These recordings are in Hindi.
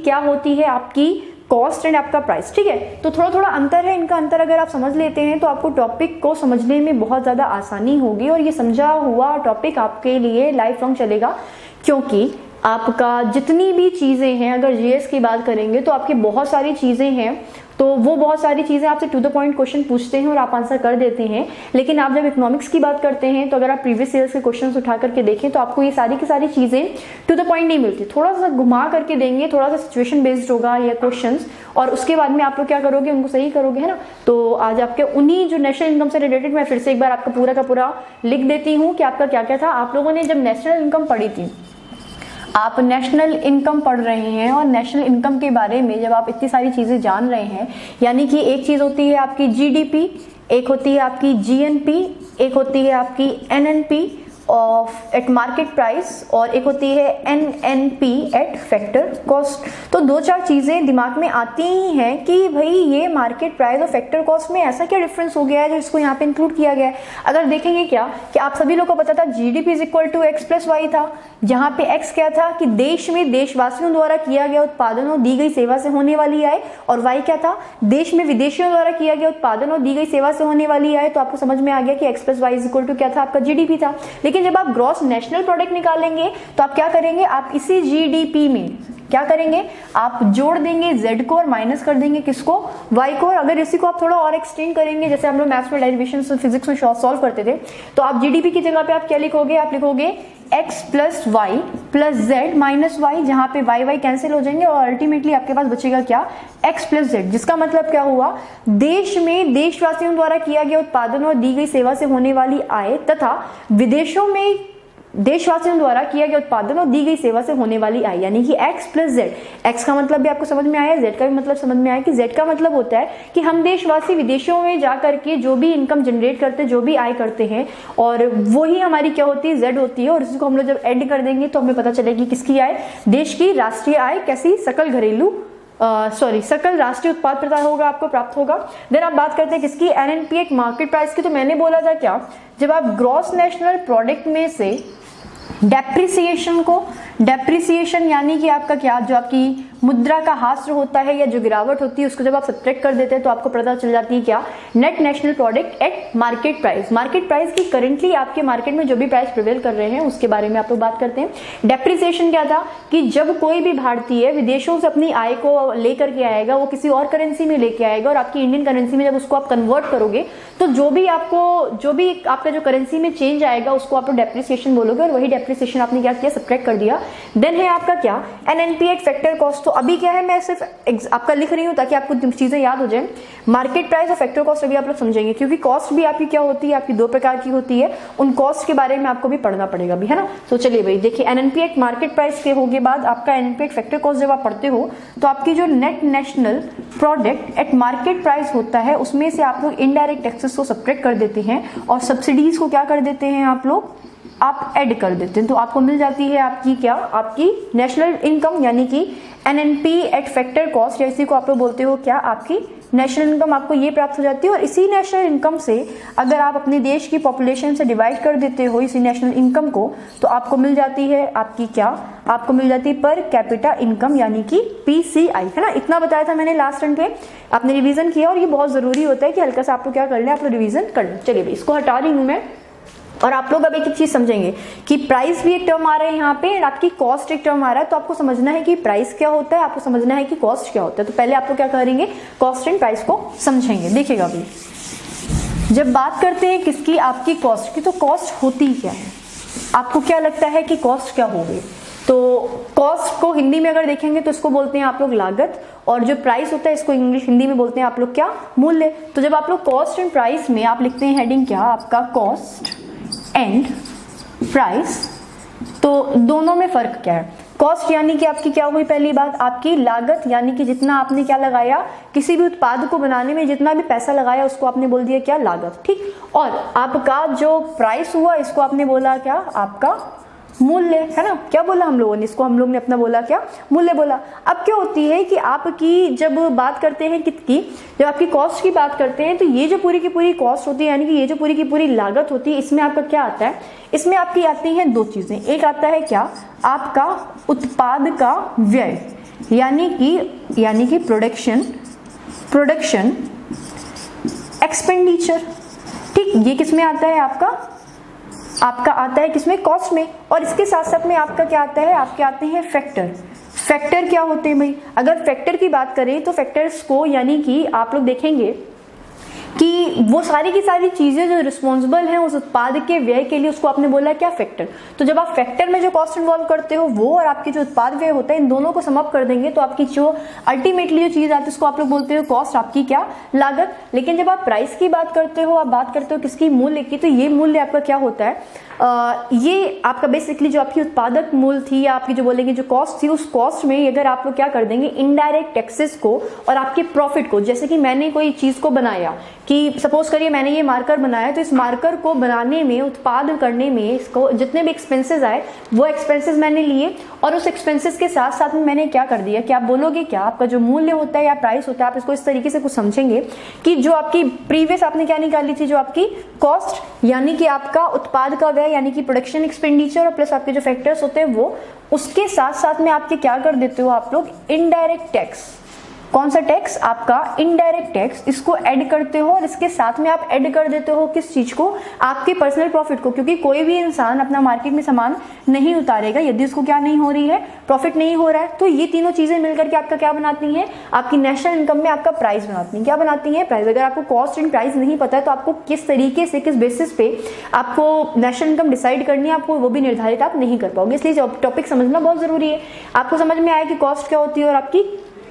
क्या होती है आपकी कॉस्ट एंड आपका प्राइस। ठीक है, तो थोड़ा थोड़ा अंतर है, इनका अंतर अगर आप समझ लेते हैं तो आपको टॉपिक को समझने में बहुत ज़्यादा आसानी होगी और ये समझा हुआ टॉपिक आपके लिए लाइफ लॉन्ग चलेगा, क्योंकि आपका जितनी भी चीज़ें हैं, अगर जीएस की बात करेंगे तो आपकी बहुत सारी चीज़ें हैं, तो वो बहुत सारी चीज़ें आपसे टू द पॉइंट क्वेश्चन पूछते हैं और आप आंसर कर देते हैं। लेकिन आप जब इकोनॉमिक्स की बात करते हैं तो अगर आप प्रीवियस ईयर्स के क्वेश्चंस उठा करके देखें तो आपको ये सारी की सारी चीज़ें टू द पॉइंट नहीं मिलती, थोड़ा सा घुमा करके देंगे, थोड़ा सा सिचुएशन बेस्ड होगा ये क्वेश्चंस, और उसके बाद में आप लोग क्या करोगे, उनको सही करोगे, है ना। तो आज आपके उन्हीं जो नेशनल इनकम से रिलेटेड मैं फिर से एक बार आपका पूरा का पूरा लिख देती हूँ कि आपका क्या क्या था। आप लोगों ने जब नेशनल इनकम पढ़ी थी, आप नेशनल इनकम पढ़ रहे हैं और नेशनल इनकम के बारे में जब आप इतनी सारी चीज़ें जान रहे हैं, यानी कि एक चीज़ होती है आपकी जीडीपी, एक होती है आपकी जीएनपी, एक होती है आपकी NNP of eight market price, और एक होती है एनएनपी एट फैक्टर कॉस्ट। तो दो चार चीज़ें दिमाग में आती ही हैं कि भाई ये मार्केट प्राइस और फैक्टर कॉस्ट में ऐसा क्या डिफरेंस हो गया है जो इसको यहाँ पे इंक्लूड किया गया है। अगर देखेंगे क्या कि आप सभी लोग को पता था GDP is equal to X plus Y था, जहाँ पे एक्स क्या था कि देश में देशवासियों द्वारा किया गया उत्पादन और दी गई सेवा से होने वाली आय, और वाई क्या था, देश में विदेशियों द्वारा किया गया उत्पादन और दी गई सेवा से होने वाली आय। तो आपको समझ में आ गया कि X plus Y is equal to क्या था, आपका जीडीपी था। लेकिन जब आप ग्रॉस नेशनल प्रोडक्ट निकालेंगे तो आप क्या करेंगे, आप इसी जीडीपी में क्या करेंगे, आप जोड़ देंगे z को और माइनस कर देंगे किसको, y को। और अगर इसी को आप थोड़ा और एक्सटेंड करेंगे, जैसे हम लोग मैथ्स में डेरिवेशन फिजिक्स में सॉल्व करते थे, तो आप जीडीपी की जगह पे आप क्या लिखोगे, आप लिखोगे x plus Y plus Z minus Y, जहां पे वाई वाई कैंसिल हो जाएंगे और अल्टीमेटली आपके पास बचेगा क्या, x प्लस जेड, जिसका मतलब क्या हुआ, देश में देशवासियों द्वारा किया गया उत्पादन और दी गई सेवा से होने वाली आय तथा विदेशों में देशवासियों द्वारा किया गया उत्पादन और दी गई सेवा से होने वाली आय, यानी कि x प्लस जेड। x का मतलब भी आपको समझ में आया, z का भी मतलब समझ में आया कि z का मतलब होता है कि हम देशवासी विदेशों में जा करके जो भी इनकम जनरेट करते हैं, जो भी आय करते हैं, और वही हमारी क्या होती है, z होती है। और इसको हम लोग जब ऐड कर देंगे तो हमें पता चलेगी किसकी आय, देश की राष्ट्रीय आय, कैसी, सकल घरेलू सकल राष्ट्रीय उत्पाद प्रदान होगा, आपको प्राप्त होगा। देन आप बात करते हैं किसकी, एनएनपी एक मार्केट प्राइस की। तो मैंने बोला था क्या, जब आप ग्रॉस नेशनल प्रोडक्ट में से डेप्रिसिएशन को, डेप्रिसिएशन यानी कि आपका क्या, जो आपकी मुद्रा का ह्रास होता है या जो गिरावट होती है, उसको जब आप सब्ट्रैक्ट कर देते हैं तो आपको पता चल जाती है क्या, net national product at market price. Market price की करंटली आपके मार्केट में जो भी प्राइस प्रिवेल कर रहे हैं उसके बारे में आप लोग बात करते हैं। डेप्रिसिएशन क्या था कि जब कोई भी भारतीय विदेशों से अपनी आय को लेकर के आएगा, वो किसी और करेंसी में लेके आएगा और आपकी इंडियन करेंसी में जब उसको आप कन्वर्ट करोगे तो जो भी आपका जो करेंसी में चेंज आएगा उसको आप डेप्रिसिएशन बोलोगे, और वही डेप्रिसिएशन आपने क्या किया, सब्ट्रैक्ट कर दिया। देन है आपका क्या, एनएनपी एट फैक्टर कॉस्ट। तो अभी क्या है, मैं सिर्फ आपका लिख रही हूँ ताकि आपको चीजें याद हो जाए। मार्केट प्राइस और फैक्टर कॉस्ट अभी आप लोग समझेंगे, क्योंकि कॉस्ट भी आपकी क्या होती है, आपकी दो प्रकार की होती है, उन कॉस्ट के बारे में आपको भी पढ़ना पड़ेगा भी, है ना। तो चलिए भाई देखिए, एनएनपी एट मार्केट प्राइस के होने बाद आपका एनएनपी एट फैक्टर कॉस्ट जब आप पढ़ते हो तो आपकी जो net national product at market price होता है उसमें से आप लोग इनडायरेक्ट टैक्सेस को सब्ट्रैक्ट कर देते हैं और सब्सिडीज को क्या कर देते हैं आप ऐड कर देते हैं। तो आपको मिल जाती है आपकी क्या, आपकी नेशनल इनकम, यानी कि एनएनपी एट फैक्टर कॉस्ट, या इसी को आप लोग बोलते हो क्या, आपकी नेशनल इनकम आपको ये प्राप्त हो जाती है। और इसी नेशनल इनकम से अगर आप अपने देश की पॉपुलेशन से डिवाइड कर देते हो इसी नेशनल इनकम को, तो आपको मिल जाती है आपकी क्या, आपको मिल जाती है पर कैपिटा इनकम, यानी कि पीसीआई, है ना। इतना बताया था मैंने लास्ट टर्म पे, आपने रिवीजन किया, और ये बहुत जरूरी होता है कि हल्का सा आपको क्या कर लें, आप लोग रिवीजन कर लें। चलिए भाई इसको हटा रही हूँ मैं, और आप लोग अब एक चीज समझेंगे कि प्राइस भी एक टर्म आ रहा है यहाँ पे और आपकी कॉस्ट एक टर्म आ रहा है। तो आपको समझना है कि प्राइस क्या होता है, आपको समझना है कि कॉस्ट क्या होता है। तो पहले आप लोग क्या करेंगे, कॉस्ट एंड प्राइस को समझेंगे। देखिएगा अभी जब बात करते हैं किसकी, आपकी कॉस्ट की, तो कॉस्ट होती क्या है, आपको क्या लगता है कि कॉस्ट क्या होगी। तो कॉस्ट को हिंदी में अगर देखेंगे तो इसको बोलते हैं आप लोग लागत, और जो प्राइस होता है इसको इंग्लिश हिंदी में बोलते हैं आप लोग क्या, मूल्य। तो जब आप लोग कॉस्ट एंड प्राइस में आप लिखते हैं हेडिंग क्या, आपका कॉस्ट एंड प्राइस, तो दोनों में फर्क क्या है। कॉस्ट यानी कि आपकी क्या हुई, पहली बात आपकी लागत, यानी कि जितना आपने क्या लगाया, किसी भी उत्पाद को बनाने में जितना भी पैसा लगाया उसको आपने बोल दिया क्या, लागत, ठीक। और आपका जो प्राइस हुआ इसको आपने बोला क्या, आपका मूल्य, है ना। क्या बोला हम लोगों ने, इसको हम लोग ने अपना बोला क्या, मूल्य बोला। अब क्या होती है कि आपकी जब बात करते हैं कितकी, जब आपकी कॉस्ट की बात करते हैं तो ये जो पूरी की पूरी कॉस्ट होती है, यानी कि ये जो पूरी की पूरी लागत होती है, इसमें आपका क्या आता है, इसमें आपकी आती हैं दो चीजें। एक आता है क्या, आपका उत्पाद का व्यय, यानी कि प्रोडक्शन एक्सपेंडिचर। ठीक, ये किस में आता है? आपका आता है किसमें? कॉस्ट में। और इसके साथ साथ में आपका क्या आता है? आपके आते हैं फैक्टर। फैक्टर क्या होते हैं भाई? अगर फैक्टर की बात करें तो फैक्टर्स को, यानी कि आप लोग देखेंगे कि वो सारी की सारी चीजें जो रिस्पॉन्सिबल हैं उस उत्पाद के व्यय के लिए, उसको आपने बोला क्या? फैक्टर। तो जब आप फैक्टर में जो कॉस्ट इन्वॉल्व करते हो वो और आपकी जो उत्पाद व्यय होता है, इन दोनों को सम अप कर देंगे तो आपकी जो अल्टीमेटली जो चीज आती है उसको आप लोग बोलते हो कॉस्ट, आपकी क्या? लागत। लेकिन जब आप प्राइस की बात करते हो, आप बात करते हो किसकी? मूल्य की। तो ये मूल्य आपका क्या होता है? ये आपका बेसिकली जो आपकी उत्पादक मूल्य थी या आपकी जो बोलेंगे जो कॉस्ट थी, उस कॉस्ट में अगर आप लोग क्या कर देंगे? इनडायरेक्ट टैक्सेस को और आपके प्रॉफिट को, जैसे कि मैंने कोई चीज को बनाया, कि सपोज करिए मैंने ये मार्कर बनाया, तो इस मार्कर को बनाने में, उत्पाद करने में इसको जितने भी एक्सपेंसेस आए वो एक्सपेंसेस मैंने लिए, और उस एक्सपेंसेस के साथ साथ में मैंने क्या कर दिया कि आप बोलोगे क्या? आपका जो मूल्य होता है या प्राइस होता है, आप इसको इस तरीके से कुछ समझेंगे कि जो आपकी प्रीवियस आपने क्या निकाली थी? जो आपकी कॉस्ट, यानी कि आपका उत्पाद का व्यय, यानी कि प्रोडक्शन एक्सपेंडिचर, और प्लस आपके जो फैक्टर्स होते हैं वो, उसके साथ साथ में आपके क्या कर देते हो आप लोग? Indirect tax. कौन सा टैक्स? आपका इनडायरेक्ट टैक्स। इसको ऐड करते हो और इसके साथ में आप ऐड कर देते हो किस चीज को? आपके पर्सनल प्रॉफिट को। क्योंकि कोई भी इंसान अपना मार्केट में सामान नहीं उतारेगा यदि उसको क्या नहीं हो रही है? प्रॉफिट नहीं हो रहा है। तो ये तीनों चीजें मिलकर के आपका क्या बनाती हैं? आपकी नेशनल इनकम में आपका प्राइस बनाती है। क्या बनाती है? प्राइस। अगर आपको कॉस्ट एंड प्राइस नहीं पता है तो आपको किस तरीके से, किस बेसिस पे आपको नेशनल इनकम डिसाइड करनी है, आपको वो भी निर्धारित आप नहीं कर पाओगे। इसलिए टॉपिक समझना बहुत जरूरी है। आपको समझ में आया कि कॉस्ट क्या होती है और आपकी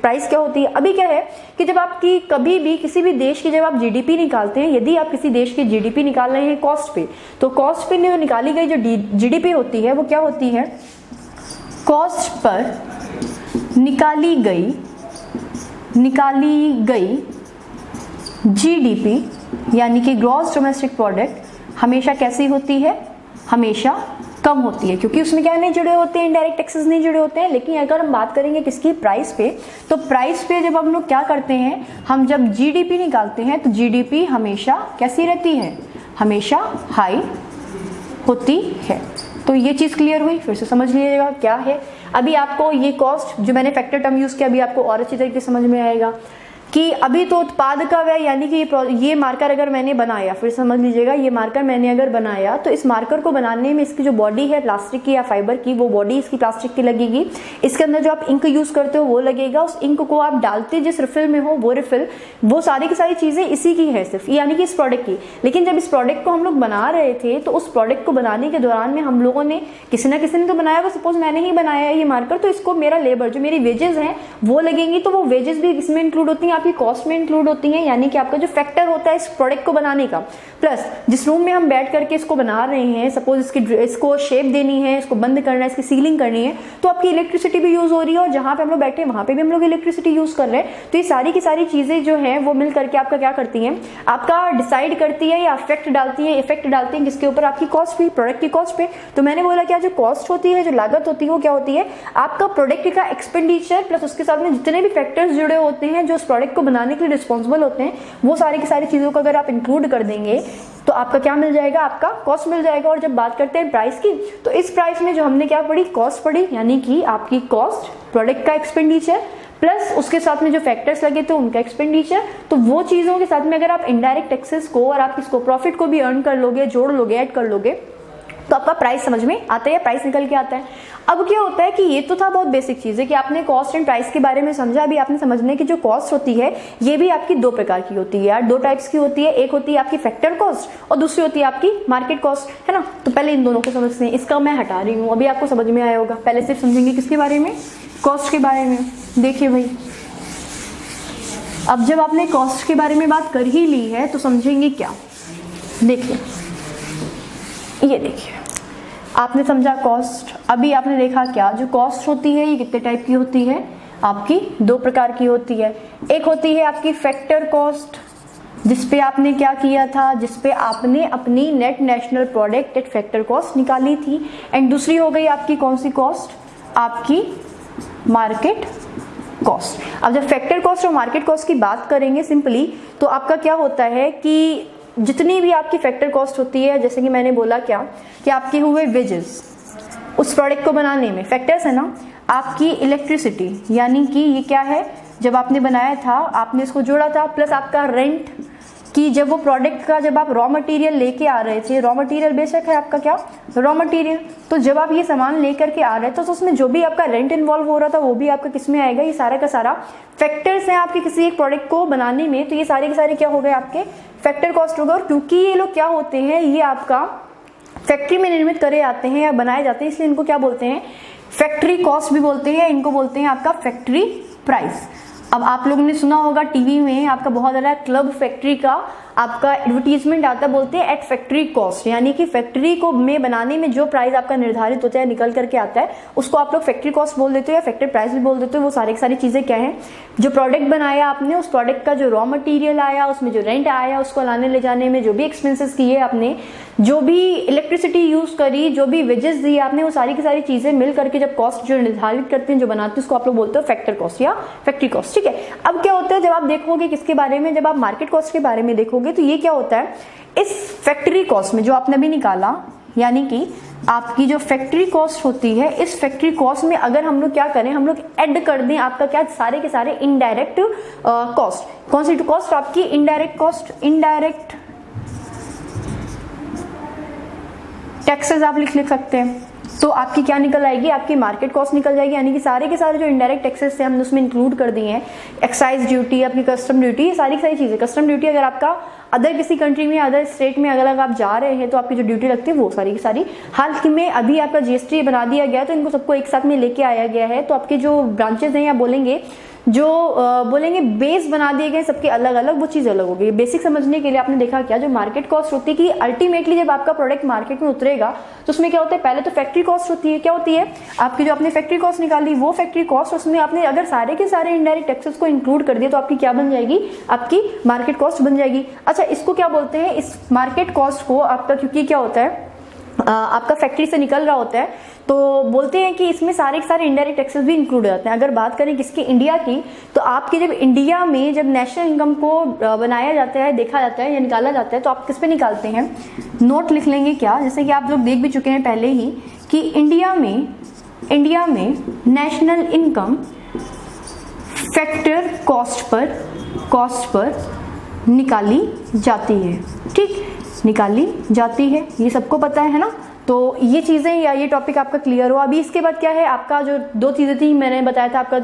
प्राइस क्या होती है। अभी क्या है कि जब आपकी कभी भी किसी भी देश की जब आप जीडीपी निकालते हैं, यदि आप किसी देश की जीडीपी निकाल रहे हैं कॉस्ट पे, तो कॉस्ट पे जो निकाली गई जो जीडीपी होती है वो क्या होती है? कॉस्ट पर निकाली गई जीडीपी, यानी कि ग्रॉस डोमेस्टिक प्रोडक्ट, हमेशा कैसी होती है? हमेशा कम होती है, क्योंकि उसमें क्या नहीं जुड़े होते हैं? इनडायरेक्ट टैक्सेस नहीं जुड़े होते हैं। लेकिन अगर हम बात करेंगे किसकी? प्राइस पे, तो प्राइस पे जब हम लोग क्या करते हैं, हम जब जीडीपी निकालते हैं तो जीडीपी हमेशा कैसी रहती है? हमेशा हाई होती है। तो ये चीज क्लियर हुई? फिर से समझ लीजिएगा क्या है। अभी आपको ये कॉस्ट जो मैंने फैक्टर टर्म यूज किया, अभी आपको और अच्छी तरीके से समझ में आएगा कि अभी तो उत्पाद का व्यय, यानी कि ये मार्कर अगर मैंने बनाया, फिर समझ लीजिएगा, ये मार्कर मैंने अगर बनाया तो इस मार्कर को बनाने में इसकी जो बॉडी है प्लास्टिक की या फाइबर की, वो बॉडी इसकी प्लास्टिक की लगेगी। इसके अंदर जो आप इंक यूज करते हो वो लगेगा। उस इंक को आप डालते जिस रिफिल में हो वो रिफिल, वो सारी की सारी चीजें इसी की है सिर्फ, यानी कि इस प्रोडक्ट की। लेकिन जब इस प्रोडक्ट को हम लोग बना रहे थे तो उस प्रोडक्ट को बनाने के दौरान में हम लोगों ने, किसी ना किसी ने तो बनाया होगा, सपोज मैंने ही बनाया है ये मार्कर, तो इसको मेरा लेबर, जो मेरी वेजेस हैं वो लगेंगी। तो वो वेजेस भी इसमें इंक्लूड होती हैं, आपकी कॉस्ट में इंक्लूड होती हैं। यानी कि आपका जो फैक्टर होता है इस प्रोडक्ट को बनाने का, प्लस जिस रूम में हम बैठ करके इसको बना रहे हैं, सपोज इसको शेप देनी है, इसको बंद करना है, इसकी सीलिंग करनी है, तो आपकी इलेक्ट्रिसिटी भी यूज हो रही है, और जहां पे हम लोग बैठे हैं वहां पे भी हम लोग इलेक्ट्रिसिटी यूज कर रहे हैं। तो ये सारी की सारी चीजें जो है वो मिल करके आपका क्या करती हैं? आपका डिसाइड करती है या इफेक्ट डालती है किसके ऊपर? आपकी कॉस्ट पे, प्रोडक्ट की कॉस्ट पे। तो मैंने बोला क्या, जो कॉस्ट होती है, जो लागत होती है, वो क्या होती है? आपका प्रोडक्ट का एक्सपेंडिचर प्लस उसके साथ में जितने भी फैक्टर्स जुड़े होते हैं जो उस प्रोडक्ट को बनाने के लिए रिस्पॉन्सिबल होते हैं, वो सारी की सारी चीजों को अगर आप इंक्लूड कर देंगे तो आपका क्या मिल जाएगा? आपका कॉस्ट मिल जाएगा। और जब बात करते हैं प्राइस की, तो इस प्राइस में जो हमने क्या पढ़ी? कॉस्ट पढ़ी, यानी कि आपकी कॉस्ट, प्रोडक्ट का एक्सपेंडिचर प्लस उसके साथ में जो फैक्टर्स लगे थे उनका एक्सपेंडिचर। तो वो चीजों के साथ में अगर आप इनडायरेक्ट टैक्सेस को और आप इसको प्रॉफिट को भी अर्न कर लोगे, जोड़ लोगे, ऐड कर लोगे, तो आपका प्राइस समझ में आता है, प्राइस निकल के आता है। अब क्या होता है कि ये तो था बहुत बेसिक चीज है कि आपने कॉस्ट एंड प्राइस के बारे में समझा। अभी आपने समझने की जो कॉस्ट होती है ये भी आपकी दो प्रकार की होती है यार, दो टाइप्स की होती है। एक होती है आपकी फैक्टर कॉस्ट और दूसरी होती है आपकी मार्केट कॉस्ट, है ना। तो पहले इन दोनों को समझते हैं। इसका मैं हटा रही हूँ, अभी आपको समझ में आया होगा। पहले सिर्फ समझेंगे किसके बारे में? कॉस्ट के बारे में। देखिए भाई, अब जब आपने कॉस्ट के बारे में बात कर ही ली है तो समझेंगे क्या। देखिए, ये देखिए, आपने समझा कॉस्ट। अभी आपने देखा क्या, जो कॉस्ट होती है ये कितने टाइप की होती है? आपकी दो प्रकार की होती है। एक होती है आपकी फैक्टर कॉस्ट, जिसपे आपने क्या किया था, जिसपे आपने अपनी net national product at factor cost निकाली थी। एंड दूसरी हो गई आपकी कौन सी कॉस्ट? आपकी मार्केट कॉस्ट। अब जब फैक्टर कॉस्ट और मार्केट कॉस्ट की बात करेंगे सिंपली, तो आपका क्या होता है कि जितनी भी आपकी फैक्टर कॉस्ट होती है, जैसे कि मैंने बोला क्या कि आपके हुए वेजेस उस प्रोडक्ट को बनाने में फैक्टर्स है ना, आपकी इलेक्ट्रिसिटी, यानी कि ये क्या है, जब आपने बनाया था आपने इसको जोड़ा था, प्लस आपका रेंट कि जब वो प्रोडक्ट का जब आप रॉ मटेरियल लेके आ रहे थे, रॉ मटेरियल बेशक है आपका क्या रॉ मटेरियल, तो जब आप ये सामान लेकर के आ रहे थे तो उसमें जो भी आपका रेंट इन्वॉल्व हो रहा था वो भी आपका किस में आएगा, ये सारा का सारा फैक्टर्स हैं आपके किसी एक प्रोडक्ट को बनाने में, तो ये सारे के सारे क्या हो गए आपके फैक्टर कॉस्ट होगा। और क्योंकि ये लोग क्या होते हैं, ये आपका फैक्ट्री में निर्मित करे जाते हैं या बनाए जाते हैं, इसलिए इनको क्या बोलते हैं, फैक्ट्री कॉस्ट भी बोलते हैं, इनको बोलते हैं आपका फैक्ट्री प्राइस। अब आप लोगों ने सुना होगा टीवी में आपका बहुत ज्यादा क्लब फैक्ट्री का आपका एडवर्टीजमेंट आता है, बोलते हैं एट फैक्ट्री कॉस्ट, यानी कि फैक्ट्री को में बनाने में जो प्राइस आपका निर्धारित होता है निकल करके आता है उसको आप लोग फैक्ट्री कॉस्ट बोल देते हो या फैक्ट्री प्राइस भी बोल देते हो। वो सारी की सारी चीजें क्या है, जो प्रोडक्ट बनाया आपने उस प्रोडक्ट का जो रॉ मटेरियल आया, उसमें जो रेंट आया, उसको लाने ले जाने में जो भी एक्सपेंसेस किए आपने, जो भी इलेक्ट्रिसिटी यूज करी, जो भी वेजेस दिए आपने, वो सारी की सारी चीजें मिल करके जब कॉस्ट जो निर्धारित करते हैं, जो बनाते हैं, उसको आप लोग बोलते हो फैक्टर कॉस्ट या फैक्ट्री कॉस्ट। ठीक है, अब क्या होता है जब आप देखोगे किसके बारे में, जब आप मार्केट कॉस्ट के बारे में देखोगे तो ये क्या होता है, इस फैक्ट्री कॉस्ट में जो आपने अभी निकाला, यानी कि आपकी जो फैक्ट्री कॉस्ट होती है, इस फैक्ट्री कॉस्ट में अगर हम लोग क्या करें, हम लोग ऐड कर दें आपका क्या सारे के सारे इनडायरेक्ट कॉस्ट। कौन सी कॉस्ट, आपकी इनडायरेक्ट कॉस्ट, इनडायरेक्ट टैक्सेस आप लिख सकते हैं, तो आपकी क्या निकल आएगी, आपकी मार्केट कॉस्ट निकल जाएगी, यानी कि सारे के सारे जो इनडायरेक्ट टैक्सेस थे हमने उसमें इंक्लूड कर दिए हैं, एक्साइज ड्यूटी, आपकी कस्टम ड्यूटी, ये सारी की सारी चीजें। कस्टम ड्यूटी अगर आपका अदर किसी कंट्री में, अदर स्टेट में अगर आप जा रहे हैं तो आपकी जो ड्यूटी लगती है वो सारी की सारी। हाल ही में अभी आपका जीएसटी बना दिया गया तो इनको सबको एक साथ में लेके आया गया है, तो आपके जो ब्रांचेस हैं या बोलेंगे जो बोलेंगे बेस बना दिए गए सबके अलग अलग, वो चीज अलग होगी। बेसिक समझने के लिए आपने देखा क्या, जो मार्केट कॉस्ट होती है कि अल्टीमेटली जब आपका प्रोडक्ट मार्केट में उतरेगा तो उसमें क्या होता है, पहले तो फैक्ट्री कॉस्ट होती है, क्या होती है आपकी जो आपने फैक्ट्री कॉस्ट निकाली वो फैक्ट्री कॉस्ट, उसमें आपने अगर सारे के सारे इनडायरेक्ट टैक्सेस को इंक्लूड कर दिया तो आपकी क्या बन जाएगी, आपकी मार्केट कॉस्ट बन जाएगी। अच्छा, इसको क्या बोलते हैं, इस मार्केट कॉस्ट को आपका, क्योंकि क्या होता है आपका फैक्ट्री से निकल रहा होता है तो बोलते हैं कि इसमें सारे के सारे इनडायरेक्ट टैक्सेस भी इंक्लूड हो जाते हैं। अगर बात करें किसकी, इंडिया की, तो आपके जब इंडिया में जब नेशनल इनकम को बनाया जाता है, देखा जाता है या निकाला जाता है तो आप किस पे निकालते हैं, नोट लिख लेंगे क्या, जैसे कि आप लोग देख भी चुके हैं पहले ही कि इंडिया में national income factor cost per निकाली जाती है। ठीक, निकाली जाती है, ये सबको पता है ना। तो ये चीजें या ये टॉपिक आपका क्लियर हो। अभी इसके बाद क्या है, आपका जो दो चीजें थी मैंने बताया था, आपका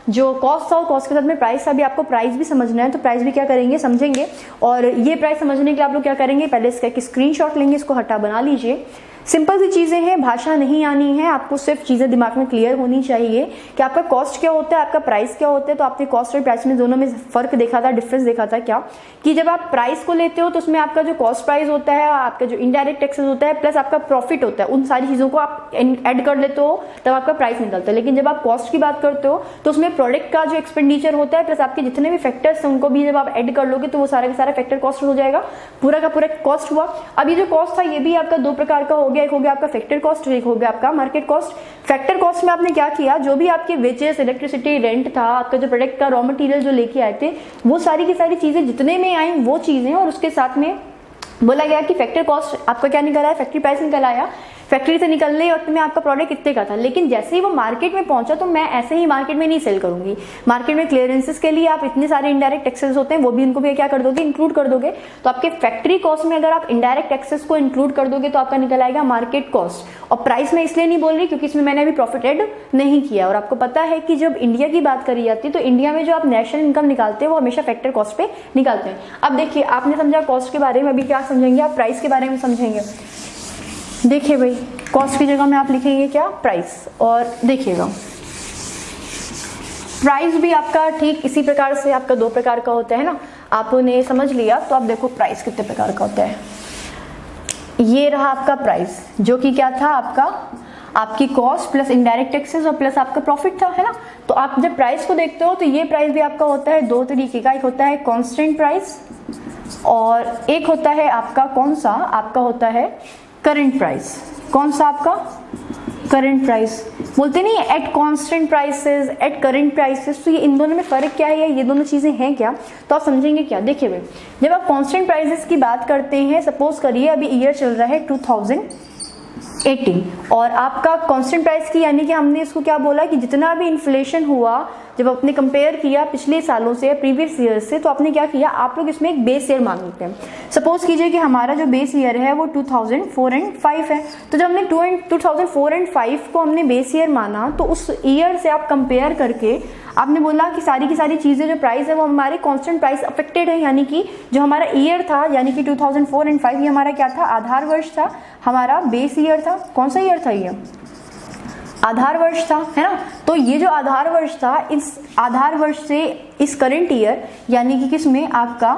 जो कॉस्ट था और कॉस्ट के साथ में प्राइस था। अभी आपको प्राइस भी समझना है तो प्राइस भी क्या करेंगे, समझेंगे। और ये प्राइस समझने के लिए आप लोग क्या करेंगे, पहले इसका एक स्क्रीनशॉट लेंगे, इसको हटा बना लीजिए। सिंपल सी चीजें हैं, भाषा नहीं आनी है आपको, सिर्फ चीजें दिमाग में क्लियर होनी चाहिए कि आपका कॉस्ट क्या होता है, आपका प्राइस क्या होता है। तो आपने कॉस्ट और प्राइस में दोनों में फर्क देखा था, डिफरेंस देखा था क्या, कि जब आप प्राइस को लेते हो तो उसमें आपका जो कॉस्ट प्राइस होता है, आपका जो इनडायरेक्ट टैक्सेस होता है, प्लस आपका प्रॉफिट होता है, उन सारी चीजों को आप ऐड कर लेते हो तब आपका प्राइस निकलता है। लेकिन जब आप कॉस्ट की बात करते हो तो उसमें प्रोडक्ट का जो एक्सपेंडिचर होता है प्लस आपके जितने भी फैक्टर्स हैं उनको भी जब आप ऐड कर लोगे तो वो सारा का सारा फैक्टर कॉस्ट हो जाएगा, पूरा का पूरा कॉस्ट हुआ। अब ये जो कॉस्ट था ये भी आपका दो प्रकार का हो गया, एक हो गया आपका फैक्टर कॉस्ट, एक हो गया आपका मार्केट कॉस्ट। फैक्टर कॉस्ट में आपने क्या किया, जो भी आपके वेजेस, इलेक्ट्रिसिटी, रेंट था, आपका जो प्रोडक्ट का रॉ मटेरियल जो लेके आए थे, वो सारी की सारी चीजें जितने में आई वो चीजें, और उसके साथ में बोला गया कि फैक्टर कॉस्ट आपका क्या निकल आया, फैक्ट्री प्राइस निकल आया। फैक्ट्री से निकलने वक्त में आपका प्रोडक्ट कितने का था, लेकिन जैसे ही वो मार्केट में पहुंचा तो मैं ऐसे ही मार्केट में नहीं सेल करूंगी। मार्केट में क्लियरेंसेस के लिए आप इतने सारे इनडायरेक्ट टैक्सेस होते हैं, वो भी इनको भी क्या कर दोगे, इंक्लूड कर दोगे। तो आपके फैक्ट्री कॉस्ट में अगर आप इनडायरेक्ट टैक्सेस को इंक्लूड कर दोगे तो आपका निकल आएगा मार्केट कॉस्ट। और प्राइस में इसलिए नहीं बोल रही क्योंकि इसमें मैंने अभी प्रॉफिट ऐड नहीं किया। और आपको पता है कि जब इंडिया की बात करी जाती है तो इंडिया में जो आप नेशनल इनकम निकालते हैं वो हमेशा फैक्टर कॉस्ट पे निकालते हैं। अब देखिए, आपने समझा कॉस्ट के बारे में, अभी क्या समझेंगे आप, प्राइस के बारे में समझेंगे। देखिए भाई, कॉस्ट की जगह में आप लिखेंगे क्या, प्राइस। और देखिएगा प्राइस भी आपका ठीक इसी प्रकार से आपका दो प्रकार का होता है ना, आपने समझ लिया। तो आप देखो प्राइस कितने प्रकार का होता है। ये रहा आपका प्राइस, जो कि क्या था आपका, आपकी कॉस्ट प्लस इनडायरेक्ट टैक्सेस और प्लस आपका प्रॉफिट था, है ना। तो आप जब प्राइस को देखते हो तो ये प्राइस भी आपका होता है दो तरीके का, एक होता है कांस्टेंट प्राइस और एक होता है आपका कौन सा, आपका होता है करंट प्राइस। कौन सा आपका, करंट प्राइस। बोलते नहीं at constant prices, at current prices. तो ये इन दोनों में फर्क क्या है, ये दोनों चीजें हैं क्या, तो आप समझेंगे क्या। देखिए भाई, जब आप कांस्टेंट प्राइसेस की बात करते हैं, सपोज करिए अभी ईयर चल रहा है 2000 18 और आपका कांस्टेंट प्राइस की यानी कि हमने इसको क्या बोला कि जितना भी इन्फ्लेशन हुआ जब आपने कंपेयर किया पिछले सालों से प्रीवियस ईयर से, तो आपने क्या किया, आप लोग इसमें एक बेस ईयर मान लेते हैं। सपोज कीजिए कि हमारा जो बेस ईयर है वो 2004 एंड 5 है, तो जब हमने 2004 एंड 5 को हमने बेस ईयर माना तो उस ईयर से आप कंपेयर करके आपने बोला कि सारी की सारी चीज़ें जो प्राइस है वो हमारे कांस्टेंट प्राइस अफेक्टेड है, यानी कि जो हमारा ईयर था यानी कि 2004 एंड 5 ये हमारा क्या था, आधार वर्ष था, हमारा बेस ईयर था। कौन सा ईयर था ये, आधार वर्ष था, है ना। तो ये जो आधार वर्ष था, इस आधार वर्ष से इस करंट ईयर यानी कि किसमें, आपका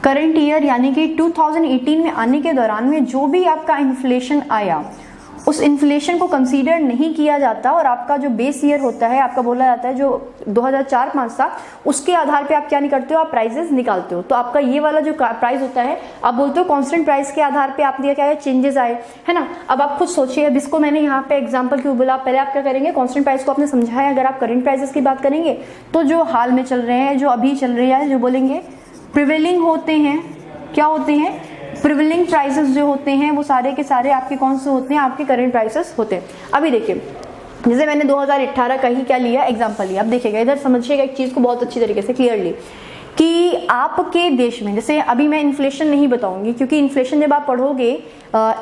करंट ईयर यानी कि 2018 में आने के दौरान में जो भी आपका इन्फ्लेशन आया उस इन्फ्लेशन को कंसीडर नहीं किया जाता और आपका जो बेस ईयर होता है, आपका बोला जाता है जो 2004-5 था, उसके आधार पे आप क्या नहीं करते हो, आप प्राइसेस निकालते हो। तो आपका ये वाला जो प्राइस होता है, आप बोलते हो कांस्टेंट प्राइस के आधार पे आप दिया क्या है, चेंजेस आए, है ना। अब आप खुद सोचिए, अब इसको मैंने यहाँ पे एग्जाम्पल क्यों बोला, पहले आप क्या करेंगे, कांस्टेंट प्राइस को आपने समझा है, अगर आप करंट प्राइसेस की बात करेंगे तो जो हाल में चल रहे हैं, जो अभी चल रहे हैं, जो बोलेंगे प्रिवेलिंग होते हैं, क्या होते हैं, प्रिवेलिंग प्राइसेस जो होते हैं वो सारे के सारे आपके कौन से होते हैं, आपके करंट प्राइसेस होते हैं। अभी देखिए, जैसे मैंने 2018 का ही क्या लिया, एग्जांपल लिया। अब देखिएगा, इधर समझिएगा एक चीज को बहुत अच्छी तरीके से क्लियरली, कि आपके देश में, जैसे अभी मैं इन्फ्लेशन नहीं बताऊंगी क्योंकि इन्फ्लेशन जब आप पढ़ोगे